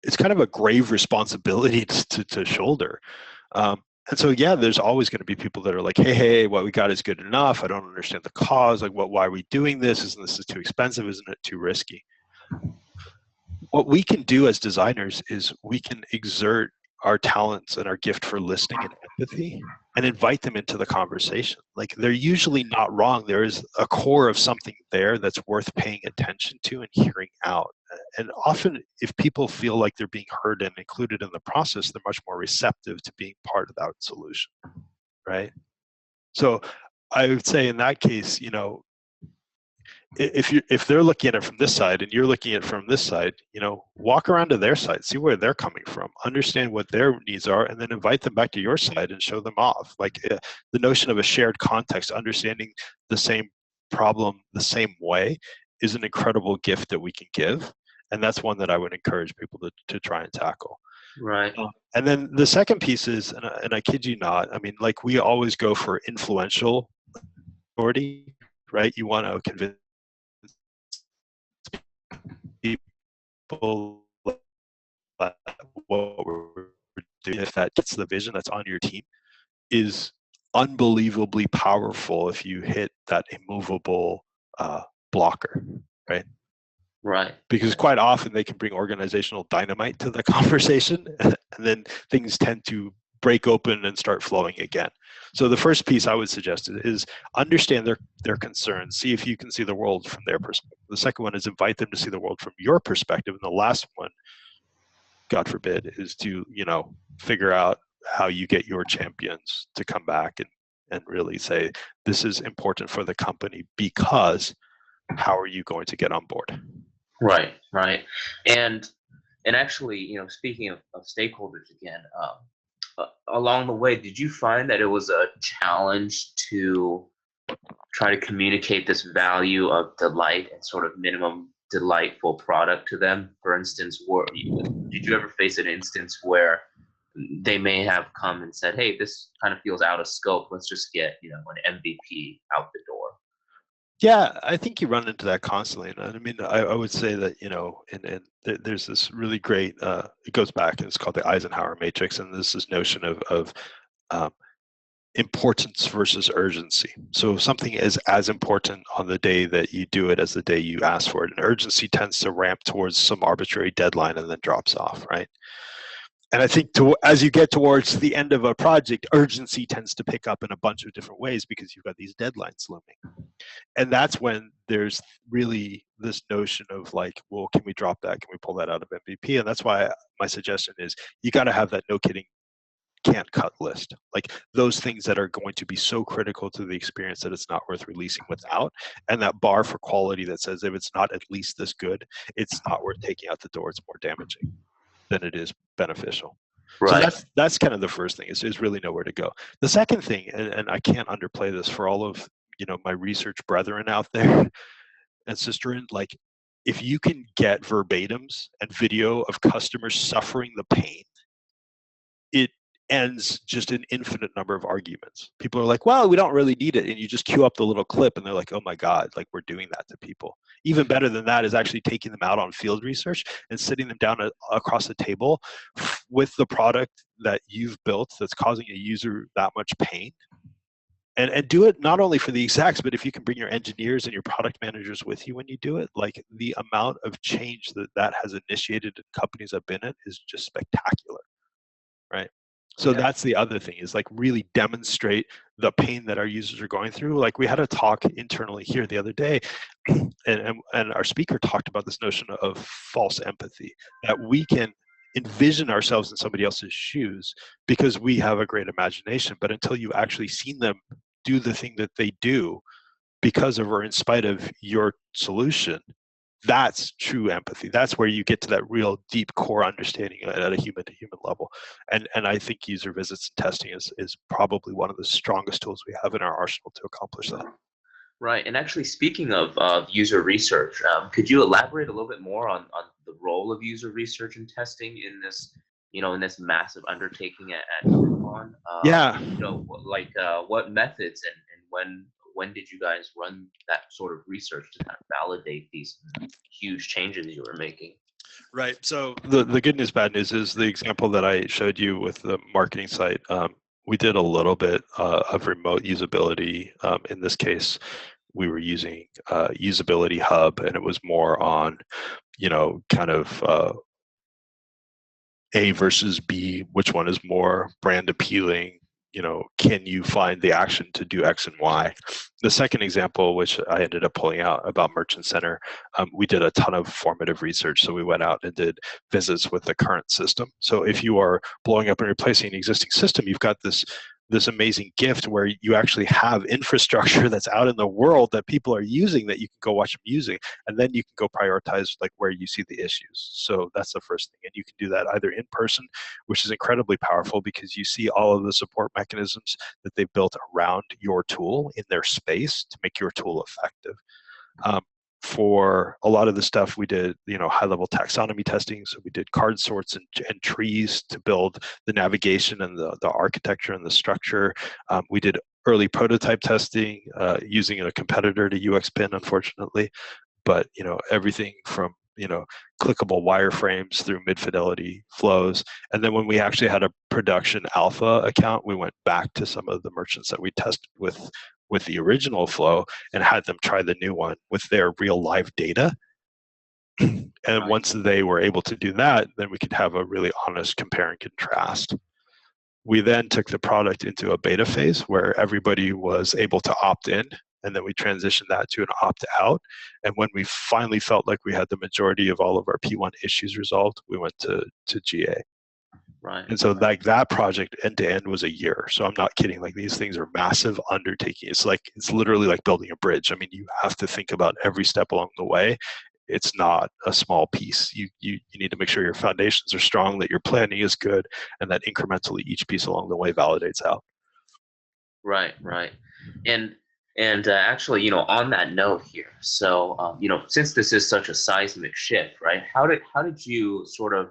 it's kind of a grave responsibility to shoulder. And so, yeah, there's always going to be people that are like, hey, what we got is good enough. I don't understand the cause. Like, why are we doing this? Isn't this too expensive? Isn't it too risky? What we can do as designers is we can exert our talents and our gift for listening and empathy and invite them into the conversation. Like, they're usually not wrong. There is a core of something there that's worth paying attention to and hearing out. And often, if people feel like they're being heard and included in the process, they're much more receptive to being part of that solution, right? So I would say in that case, if they're looking at it from this side and you're looking at it from this side, walk around to their side, see where they're coming from, understand what their needs are, and then invite them back to your side and show them off. Like, the notion of a shared context, understanding the same problem the same way, is an incredible gift that we can give. And that's one that I would encourage people to try and tackle.
Right.
And then the second piece is, and I kid you not, I mean, like, we always go for influential authority, right? You want to convince people that what we're doing, if that gets the vision that's on your team, is unbelievably powerful if you hit that immovable blocker, right?
Right.
Because quite often they can bring organizational dynamite to the conversation, and then things tend to break open and start flowing again. So the first piece I would suggest is understand their concerns, see if you can see the world from their perspective. The second one is invite them to see the world from your perspective. And the last one, God forbid, is to, figure out how you get your champions to come back and really say, this is important for the company, because how are you going to get on board?
Right, right. And And actually, speaking of stakeholders again, along the way, did you find that it was a challenge to try to communicate this value of delight and sort of minimum delightful product to them? For instance, did you ever face an instance where they may have come and said, "Hey, this kind of feels out of scope. Let's just get an MVP out the door."
Yeah, I think you run into that constantly. And I mean, I would say that, there's this really great, it goes back, and it's called the Eisenhower matrix. And this notion of um, importance versus urgency. So something is as important on the day that you do it as the day you ask for it. And urgency tends to ramp towards some arbitrary deadline and then drops off, right? And I think as you get towards the end of a project, urgency tends to pick up in a bunch of different ways because you've got these deadlines looming. And that's when there's really this notion of like, well, can we drop that? Can we pull that out of MVP? And that's why my suggestion is you got to have that no kidding can't cut list. Like those things that are going to be so critical to the experience that it's not worth releasing without. And that bar for quality that says if it's not at least this good, it's not worth taking out the door. It's more damaging than it is beneficial.
Right.
So that's kind of the first thing is really know where to go. The second thing, and I can't underplay this for all of my research brethren out there and sisterin, like if you can get verbatims and video of customers suffering the pain, it ends just an infinite number of arguments. People are like, well, we don't really need it. And you just queue up the little clip and they're like, oh my God, like we're doing that to people. Even better than that is actually taking them out on field research and sitting them down across the table with the product that you've built that's causing a user that much pain. And do it not only for the execs, but if you can bring your engineers and your product managers with you when you do it, like the amount of change that has initiated in companies I've been in is just spectacular. Right. So
Yeah.
that's the other thing is like really demonstrate the pain that our users are going through. Like we had a talk internally here the other day, and our speaker talked about this notion of false empathy, that we can envision ourselves in somebody else's shoes because we have a great imagination. But until you actually seen them do the thing that they do because of or in spite of your solution, that's true empathy. That's where you get to that real deep core understanding at a human to human level. And I think user visits and testing is probably one of the strongest tools we have in our arsenal to accomplish that.
Right. And actually, speaking of user research, could you elaborate a little bit more on the role of user research and testing in this, in this massive undertaking at Groupon?
Yeah.
What methods and when did you guys run that sort of research to kind of validate these huge changes you were making?
Right. So the good news, bad news is the example that I showed you with the marketing site. We did a little bit of remote usability. In this case, we were using Usability Hub, and it was more on, kind of A versus B, which one is more brand appealing? Can you find the action to do X and Y? The second example, which I ended up pulling out about Merchant Center, we did a ton of formative research. So we went out and did visits with the current system. So if you are blowing up and replacing an existing system, you've got this amazing gift where you actually have infrastructure that's out in the world that people are using that you can go watch them using, and then you can go prioritize like where you see the issues. So that's the first thing, and you can do that either in person, which is incredibly powerful because you see all of the support mechanisms that they've built around your tool in their space to make your tool effective. For a lot of the stuff we did, high-level taxonomy testing. So we did card sorts and trees to build the navigation and the architecture and the structure. We did early prototype testing using a competitor to UXPin, unfortunately. But everything from clickable wireframes through mid-fidelity flows. And then when we actually had a production alpha account, we went back to some of the merchants that we tested with the original flow and had them try the new one with their real live data. And
Right.
Once they were able to do that, then we could have a really honest compare and contrast. We then took the product into a beta phase where everybody was able to opt in, and then we transitioned that to an opt out. And when we finally felt like we had the majority of all of our P1 issues resolved, we went to GA.
Right.
And so like that project end to end was a year. So I'm not kidding. Like these things are massive undertaking. It's literally like building a bridge. I mean, you have to think about every step along the way. it's not a small piece. You need to make sure your foundations are strong, that your planning is good, and that incrementally each piece along the way validates out.
Right, right. And actually, on that note here, so since this is such a seismic shift, right? How did you sort of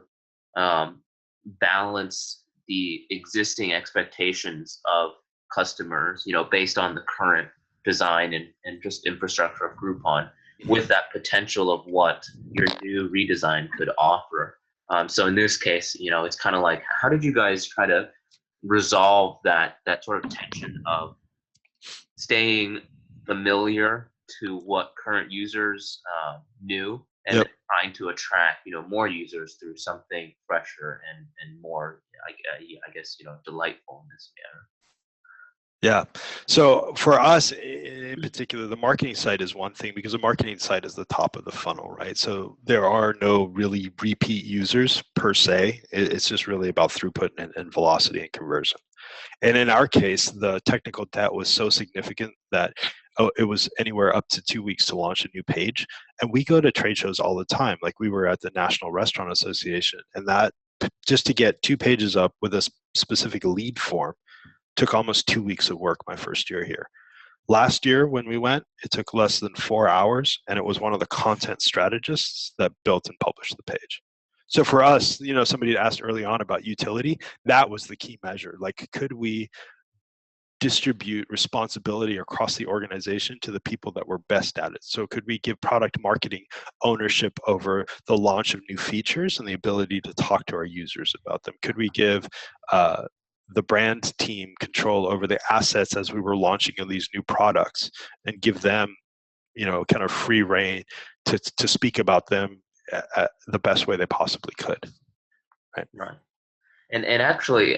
um, balance the existing expectations of customers, based on the current design and just infrastructure of Groupon, with that potential of what your new redesign could offer? So in this case, it's kind of like, how did you guys try to resolve that sort of tension of staying familiar to what current users knew, and
Yep.
then trying to attract more users through something fresher and more, I guess, delightful in this manner.
Yeah. So for us in particular, the marketing side is one thing, because the marketing side is the top of the funnel, right? So there are no really repeat users per se. It's just really about throughput and velocity and conversion. And in our case, the technical debt was so significant that it was anywhere up to 2 weeks to launch a new page. And we go to trade shows all the time. Like, we were at the National Restaurant Association, and that, just to get 2 pages up with a specific lead form, took almost 2 weeks of work my first year here. Last year when we went, it took less than 4 hours, and it was one of the content strategists that built and published the page. So for us, somebody asked early on about utility. That was the key measure. Like, could we distribute responsibility across the organization to the people that were best at it? So could we give product marketing ownership over the launch of new features and the ability to talk to our users about them? Could we give the brand team control over the assets as we were launching of these new products, and give them, kind of free reign to speak about them the best way they possibly could? Right.
Right. And actually,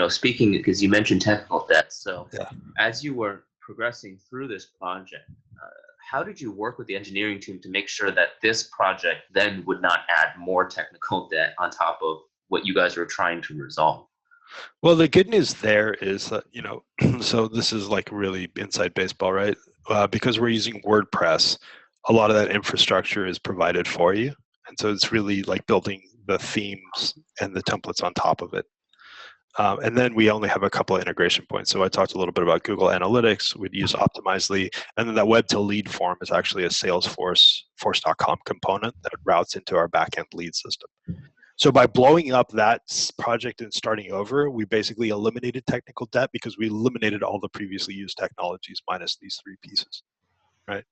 speaking, because you mentioned technical debt, so
Yeah.
as you were progressing through this project, how did you work with the engineering team to make sure that this project then would not add more technical debt on top of what you guys were trying to resolve?
Well, the good news there is that, so this is like really inside baseball, right? Because we're using WordPress, a lot of that infrastructure is provided for you. And so it's really like building the themes and the templates on top of it. And then we only have a couple of integration points. So I talked a little bit about Google Analytics. We'd use Optimizely. And then that web to lead form is actually a Salesforce, force.com component that routes into our backend lead system. So by blowing up that project and starting over, we basically eliminated technical debt, because we eliminated all the previously used technologies minus these 3 pieces, right?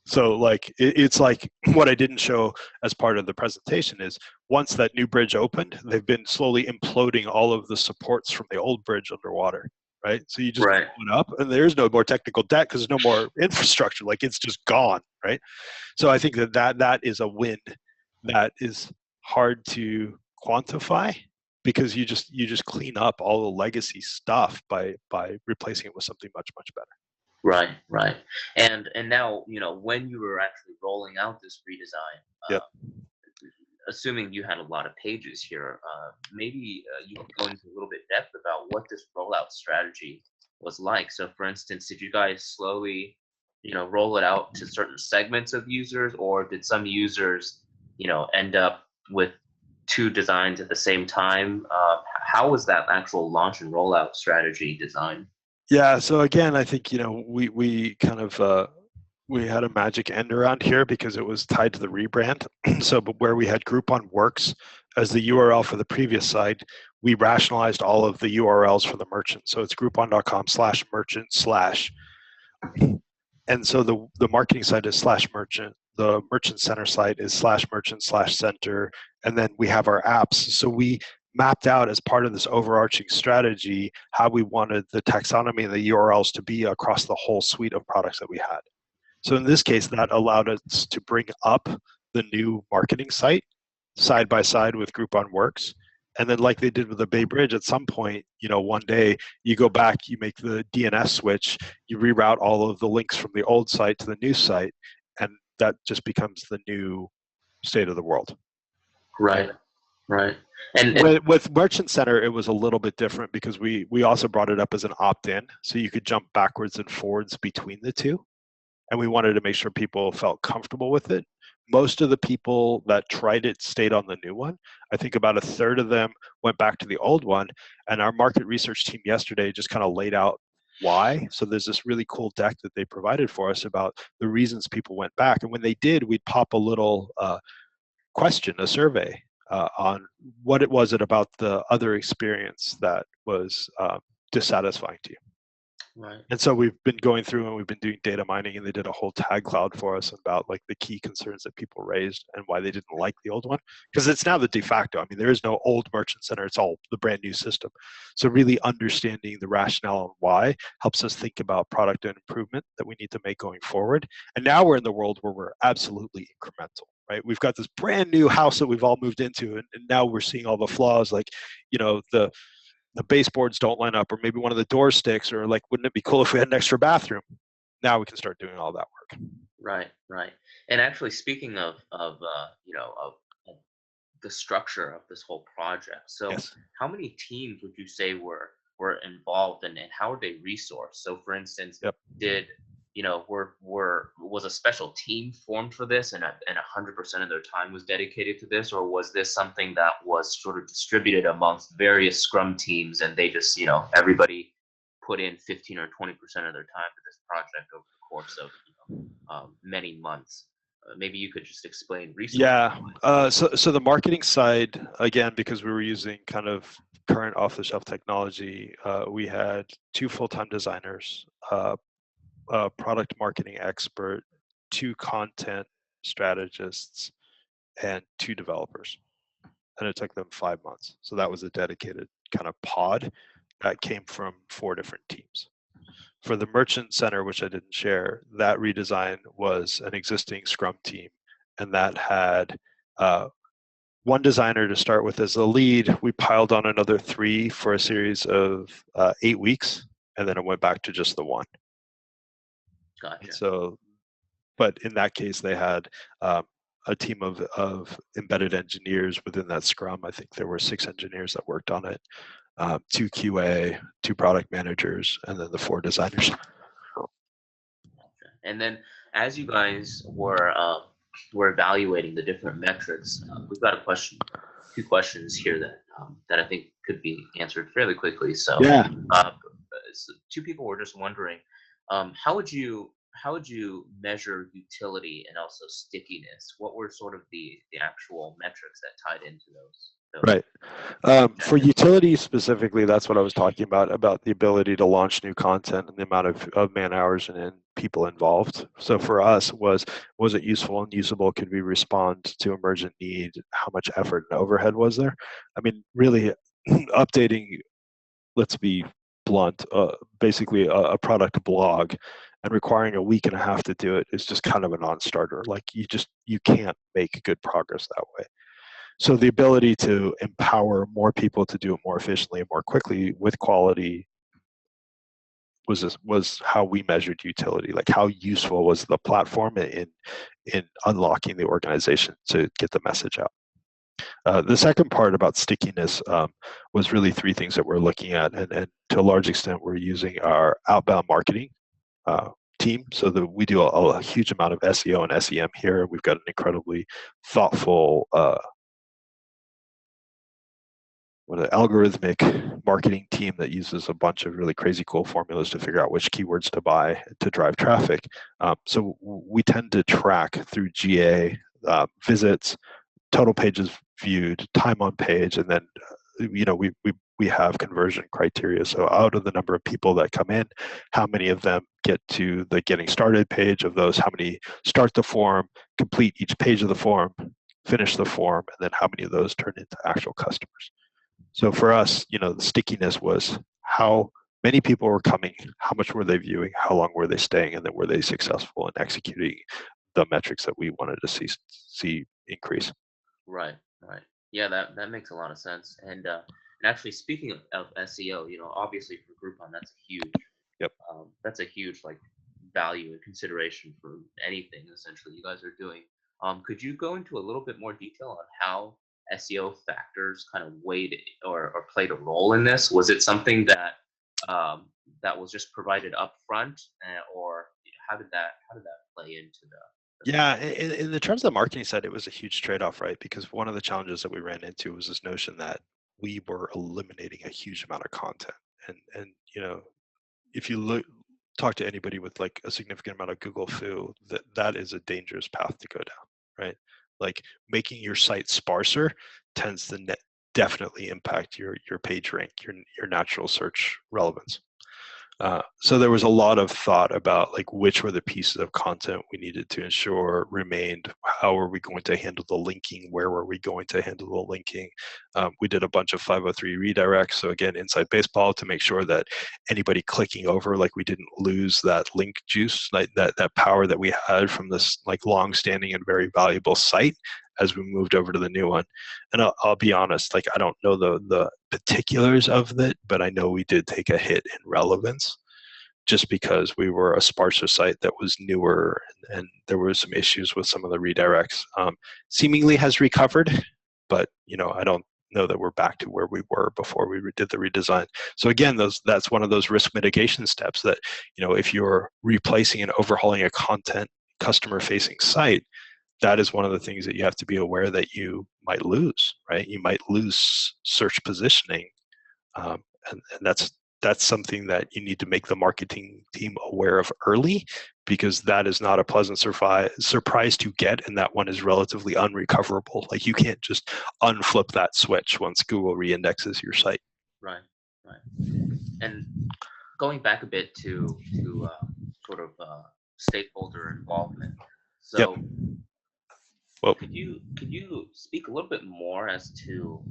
So like, it's like, what I didn't show as part of the presentation is, once that new bridge opened, they've been slowly imploding all of the supports from the old bridge underwater, right? So you just
Right.
blow it up, and there's no more technical debt because there's no more infrastructure. Like, it's just gone, right? So I think that is a win that is hard to quantify, because you just clean up all the legacy stuff by replacing it with something much better.
Right, right. And now, when you were actually rolling out this redesign,
Yep.
assuming you had a lot of pages here, maybe you could go into a little bit depth about what this rollout strategy was like. So, for instance, did you guys slowly, roll it out to certain segments of users, or did some users, end up with 2 designs at the same time? How was that actual launch and rollout strategy designed?
Yeah. So again, I think, we kind of we had a magic end around here, because it was tied to the rebrand. So, but where we had Groupon Works as the URL for the previous site, we rationalized all of the URLs for the merchant. So it's groupon.com/merchant/. And so the marketing site is /merchant. The merchant center site is /merchant/center. And then we have our apps. So we mapped out, as part of this overarching strategy, how we wanted the taxonomy and the URLs to be across the whole suite of products that we had. So in this case, that allowed us to bring up the new marketing site side by side with Groupon Works. And then, like they did with the Bay Bridge, at some point, one day you go back, you make the DNS switch, you reroute all of the links from the old site to the new site, and that just becomes the new state of the world.
Right, right. And
With Merchant Center, it was a little bit different, because we also brought it up as an opt-in, so you could jump backwards and forwards between the two. And we wanted to make sure people felt comfortable with it. most of the people that tried it stayed on the new one. I think about a third of them went back to the old one. And our market research team yesterday just kind of laid out why. So there's this really cool deck that they provided for us about the reasons people went back. And when they did, we'd pop a little question, a survey on what it was about the other experience that was dissatisfying to you.
Right.
And so we've been going through and we've been doing data mining, and they did a whole tag cloud for us about like the key concerns that people raised and why they didn't like the old one. Because it's now the de facto. I mean, there is no old merchant center. It's all the brand new system. So really understanding the rationale and why helps us think about product and improvement that we need to make going forward. And now we're in the world where we're absolutely incremental, right? We've got this brand new house that we've all moved into, and now we're seeing all the flaws, like, you know, the baseboards don't line up, or maybe one of the door sticks, or like, wouldn't it be cool if we had an extra bathroom? Now we can start doing all that work.
Right, right. And actually, speaking of the structure of this whole project, so
Yes.
how many teams would you say were involved, and how are they resourced? So, for instance,
Yep.
did were was a special team formed for this, and 100% of their time was dedicated to this, or was this something that was sort of distributed amongst various Scrum teams, and they just everybody put in 15 or 20% of their time to this project over the course of many months? Maybe you could just explain resources.
Yeah. So the marketing side, again, because we were using kind of current off-the-shelf technology, we had 2 full-time designers, a product marketing expert, 2 content strategists, and 2 developers. And it took them 5 months. So that was a dedicated kind of pod that came from 4 different teams. For the merchant center, which I didn't share, that redesign was an existing Scrum team, and that had 1 designer to start with as the lead. We piled on another 3 for a series of 8 weeks, and then it went back to just the 1.
Gotcha.
And so, but in that case, they had a team of embedded engineers within that Scrum. I think there were 6 engineers that worked on it, 2 QA, 2 product managers, and then the 4 designers.
And then, as you guys were evaluating the different metrics, we've got a 2 questions here that I think could be answered fairly quickly. So,
Yeah.
So 2 people were just wondering, how would you measure utility and also stickiness? What were sort of the actual metrics that tied into those?
Right. For utility specifically, that's what I was talking about the ability to launch new content and the amount of man hours and people involved. So for us, was it useful and usable? Could we respond to emergent need? How much effort and overhead was there? I mean, really updating, let's be blunt, basically a product blog and requiring a week and a half to do it is just kind of a non-starter. Like you can't make good progress that way. So the ability to empower more people to do it more efficiently and more quickly with quality was how we measured utility. Like, how useful was the platform in unlocking the organization to get the message out. The second part about stickiness was really 3 things that we're looking at, and to a large extent we're using our outbound marketing team, so that we do a huge amount of SEO and SEM here. We've got an incredibly thoughtful algorithmic marketing team that uses a bunch of really crazy cool formulas to figure out which keywords to buy to drive traffic. So we tend to track through GA visits, total pages viewed, time on page, and then we have conversion criteria. So out of the number of people that come in, how many of them get to the getting started page? Of those, how many start the form, complete each page of the form, finish the form, and then how many of those turn into actual customers? So for us, the stickiness was how many people were coming, how much were they viewing, how long were they staying, and then were they successful in executing the metrics that we wanted to see increase.
Right, right. Yeah, that makes a lot of sense. And actually, speaking of SEO, obviously for Groupon,
Yep.
That's a huge like value and consideration for anything essentially you guys are doing. Could you go into a little bit more detail on how SEO factors kind of weighed or played a role in this? Was it something that was just provided up front, or how did that play into
Yeah, in the terms of the marketing side, it was a huge trade-off, right? Because one of the challenges that we ran into was this notion that we were eliminating a huge amount of content. And if you talk to anybody with like a significant amount of Google foo, that is a dangerous path to go down, right? Like making your site sparser tends to definitely impact your page rank, your natural search relevance. So there was a lot of thought about like which were the pieces of content we needed to ensure remained. How are we going to handle the linking? Where were we going to handle the linking? We did a bunch of 503 redirects. So again, inside baseball to make sure that anybody clicking over, like we didn't lose that link juice, like that power that we had from this like long-standing and very valuable site as we moved over to the new one. And I'll be honest, like I don't know the particulars of it, but I know we did take a hit in relevance just because we were a sparser site that was newer and there were some issues with some of the redirects. Seemingly has recovered, but I don't know that we're back to where we were before we did the redesign. So again, that's one of those risk mitigation steps that if you're replacing and overhauling a content customer facing site, that is one of the things that you have to be aware that you might lose, right? You might lose search positioning, and that's something that you need to make the marketing team aware of early, because that is not a pleasant surprise to get, and that one is relatively unrecoverable. Like you can't just unflip that switch once Google reindexes your site.
Right, right. And going back a bit to sort of stakeholder involvement.
Yep.
So
Well,
could you speak a little bit more as to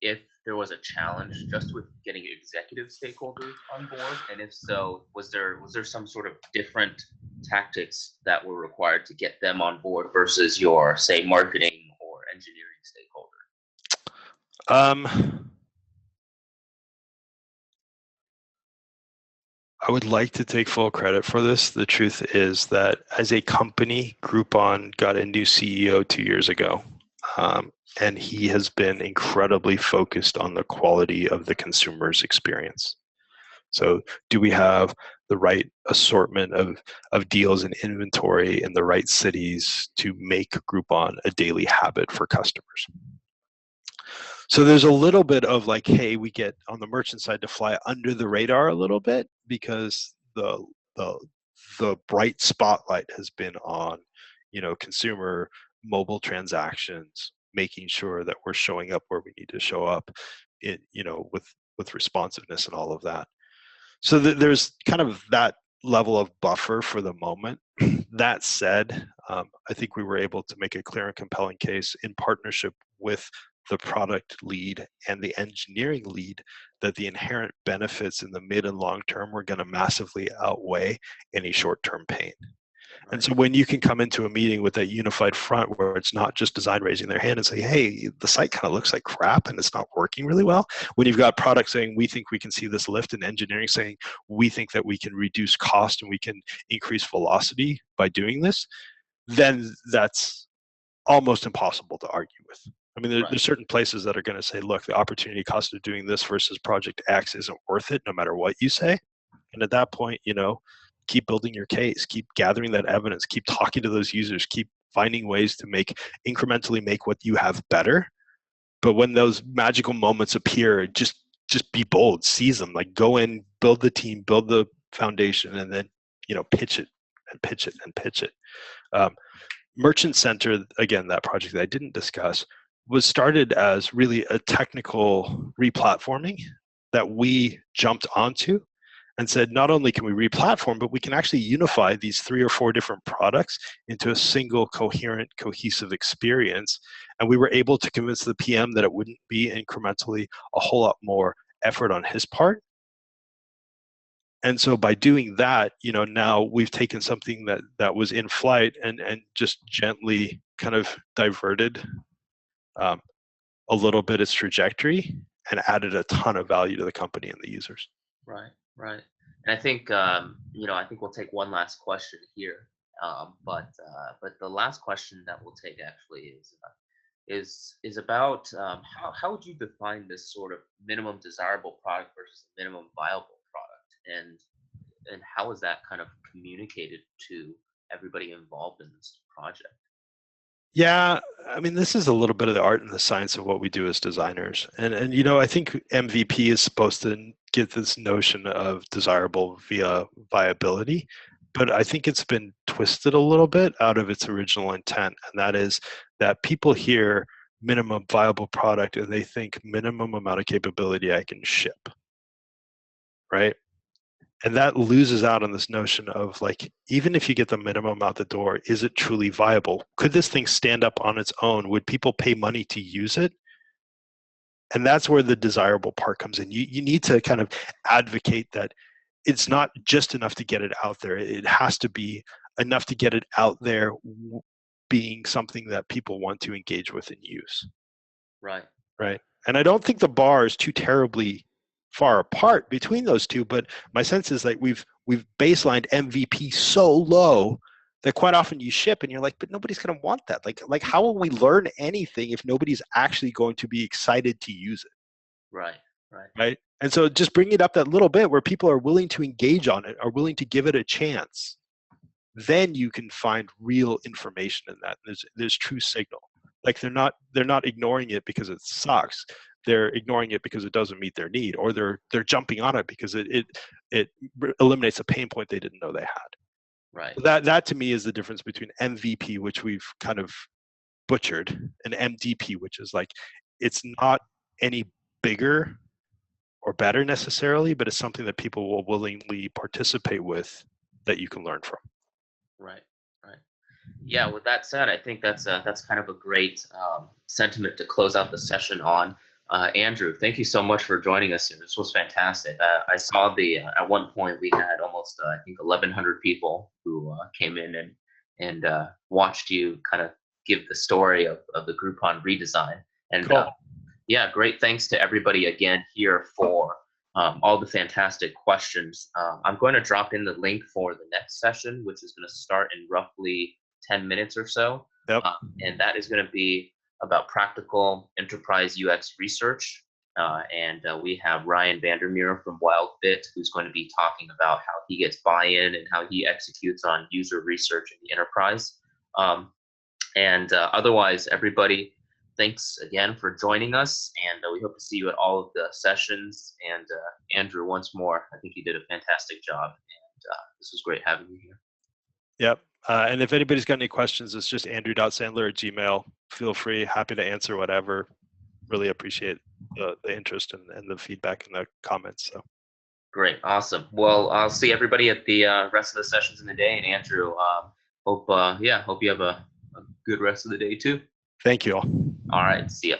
if there was a challenge just with getting executive stakeholders on board, and if so, was there some sort of different tactics that were required to get them on board versus your, say, marketing or engineering stakeholder?
um, I would like to take full credit for this. The truth is that as a company, Groupon got a new CEO 2 years ago. And he has been incredibly focused on the quality of the consumer's experience. So do we have the right assortment of deals and inventory in the right cities to make Groupon a daily habit for customers? So there's a little bit of like, hey, we get on the merchant side to fly under the radar a little bit because the the bright spotlight has been on, consumer mobile transactions, making sure that we're showing up where we need to show up, with responsiveness and all of that. So there's kind of that level of buffer for the moment. That said, I think we were able to make a clear and compelling case in partnership with the product lead and the engineering lead that the inherent benefits in the mid and long term were going to massively outweigh any short term pain. And
Right.
so when you can come into a meeting with that unified front where it's not just design raising their hand and say, hey, the site kind of looks like crap and it's not working really well. When you've got product saying, we think we can see this lift, and engineering saying, we think that we can reduce cost and we can increase velocity by doing this, then that's almost impossible to argue with. I mean,
Right.
there's certain places that are going to say, look, the opportunity cost of doing this versus project X isn't worth it, no matter what you say. And at that point, keep building your case, keep gathering that evidence, keep talking to those users, keep finding ways to incrementally make what you have better. But when those magical moments appear, just be bold, seize them, like go in, build the team, build the foundation, and then, pitch it and pitch it and pitch it. Um, Merchant Center, again, that project that I didn't discuss, was started as really a technical replatforming that we jumped onto and said, not only can we replatform, but we can actually unify these 3 or 4 different products into a single coherent, cohesive experience. And we were able to convince the PM that it wouldn't be incrementally a whole lot more effort on his part. And so by doing that, now we've taken something that was in flight and just gently kind of diverted um, a little bit its trajectory and added a ton of value to the company and the users.
Right, right. And I think we'll take one last question here. But the last question that we'll take actually is about how would you define this sort of minimum desirable product versus minimum viable product, and how is that kind of communicated to everybody involved in this project?
Yeah, I mean, this is a little bit of the art and the science of what we do as designers. And you know, I think MVP is supposed to get this notion of desirable via viability, but I think it's been twisted a little bit out of its original intent, and that is that people hear minimum viable product and they think minimum amount of capability I can ship, right? And that loses out on this notion of like, even if you get the minimum out the door, is it truly viable? Could this thing stand up on its own? Would people pay money to use it? And that's where the desirable part comes in. You need to kind of advocate that it's not just enough to get it out there. It has to be enough to get it out there being something that people want to engage with and use.
Right.
Right. And I don't think the bar is too terribly far apart between those two, but my sense is that we've baselined MVP so low that quite often you ship and you're like, but nobody's going to want that. Like how will we learn anything if nobody's actually going to be excited to use it?
Right. Right.
Right. And so just bring it up that little bit where people are willing to engage on it, are willing to give it a chance. Then you can find real information in that. There's true signal. Like they're not ignoring it because it sucks. They're ignoring it because it doesn't meet their need, or they're jumping on it because it eliminates a pain point they didn't know they had.
Right.
That to me is the difference between MVP, which we've kind of butchered, and MDP, which is like it's not any bigger or better necessarily, but it's something that people will willingly participate with that you can learn from.
Right. Right. Yeah, with that said, I think that's kind of a great sentiment to close out the session on. Andrew, thank you so much for joining us here. This was fantastic. I saw at one point we had almost I think 1,100 people who came in and watched you kind of give the story of the Groupon redesign. And
Cool.
yeah, great thanks to everybody again here for all the fantastic questions. I'm going to drop in the link for the next session, which is going to start in roughly 10 minutes or so.
Yep.
And that is going to be about practical enterprise UX research. And we have Ryan Vandermeer from WildFit, who's going to be talking about how he gets buy-in and how he executes on user research in the enterprise. Otherwise, everybody, thanks again for joining us, and we hope to see you at all of the sessions. And Andrew, once more, I think you did a fantastic job, and this was great having you here.
Yep. And if anybody's got any questions, it's just andrew.sandler@gmail. Feel free, happy to answer whatever. Really appreciate the interest and the feedback and the comments. So
great, awesome. Well, I'll see everybody at the rest of the sessions in the day. And Andrew, hope you have a good rest of the day too.
Thank you all.
All right, see ya.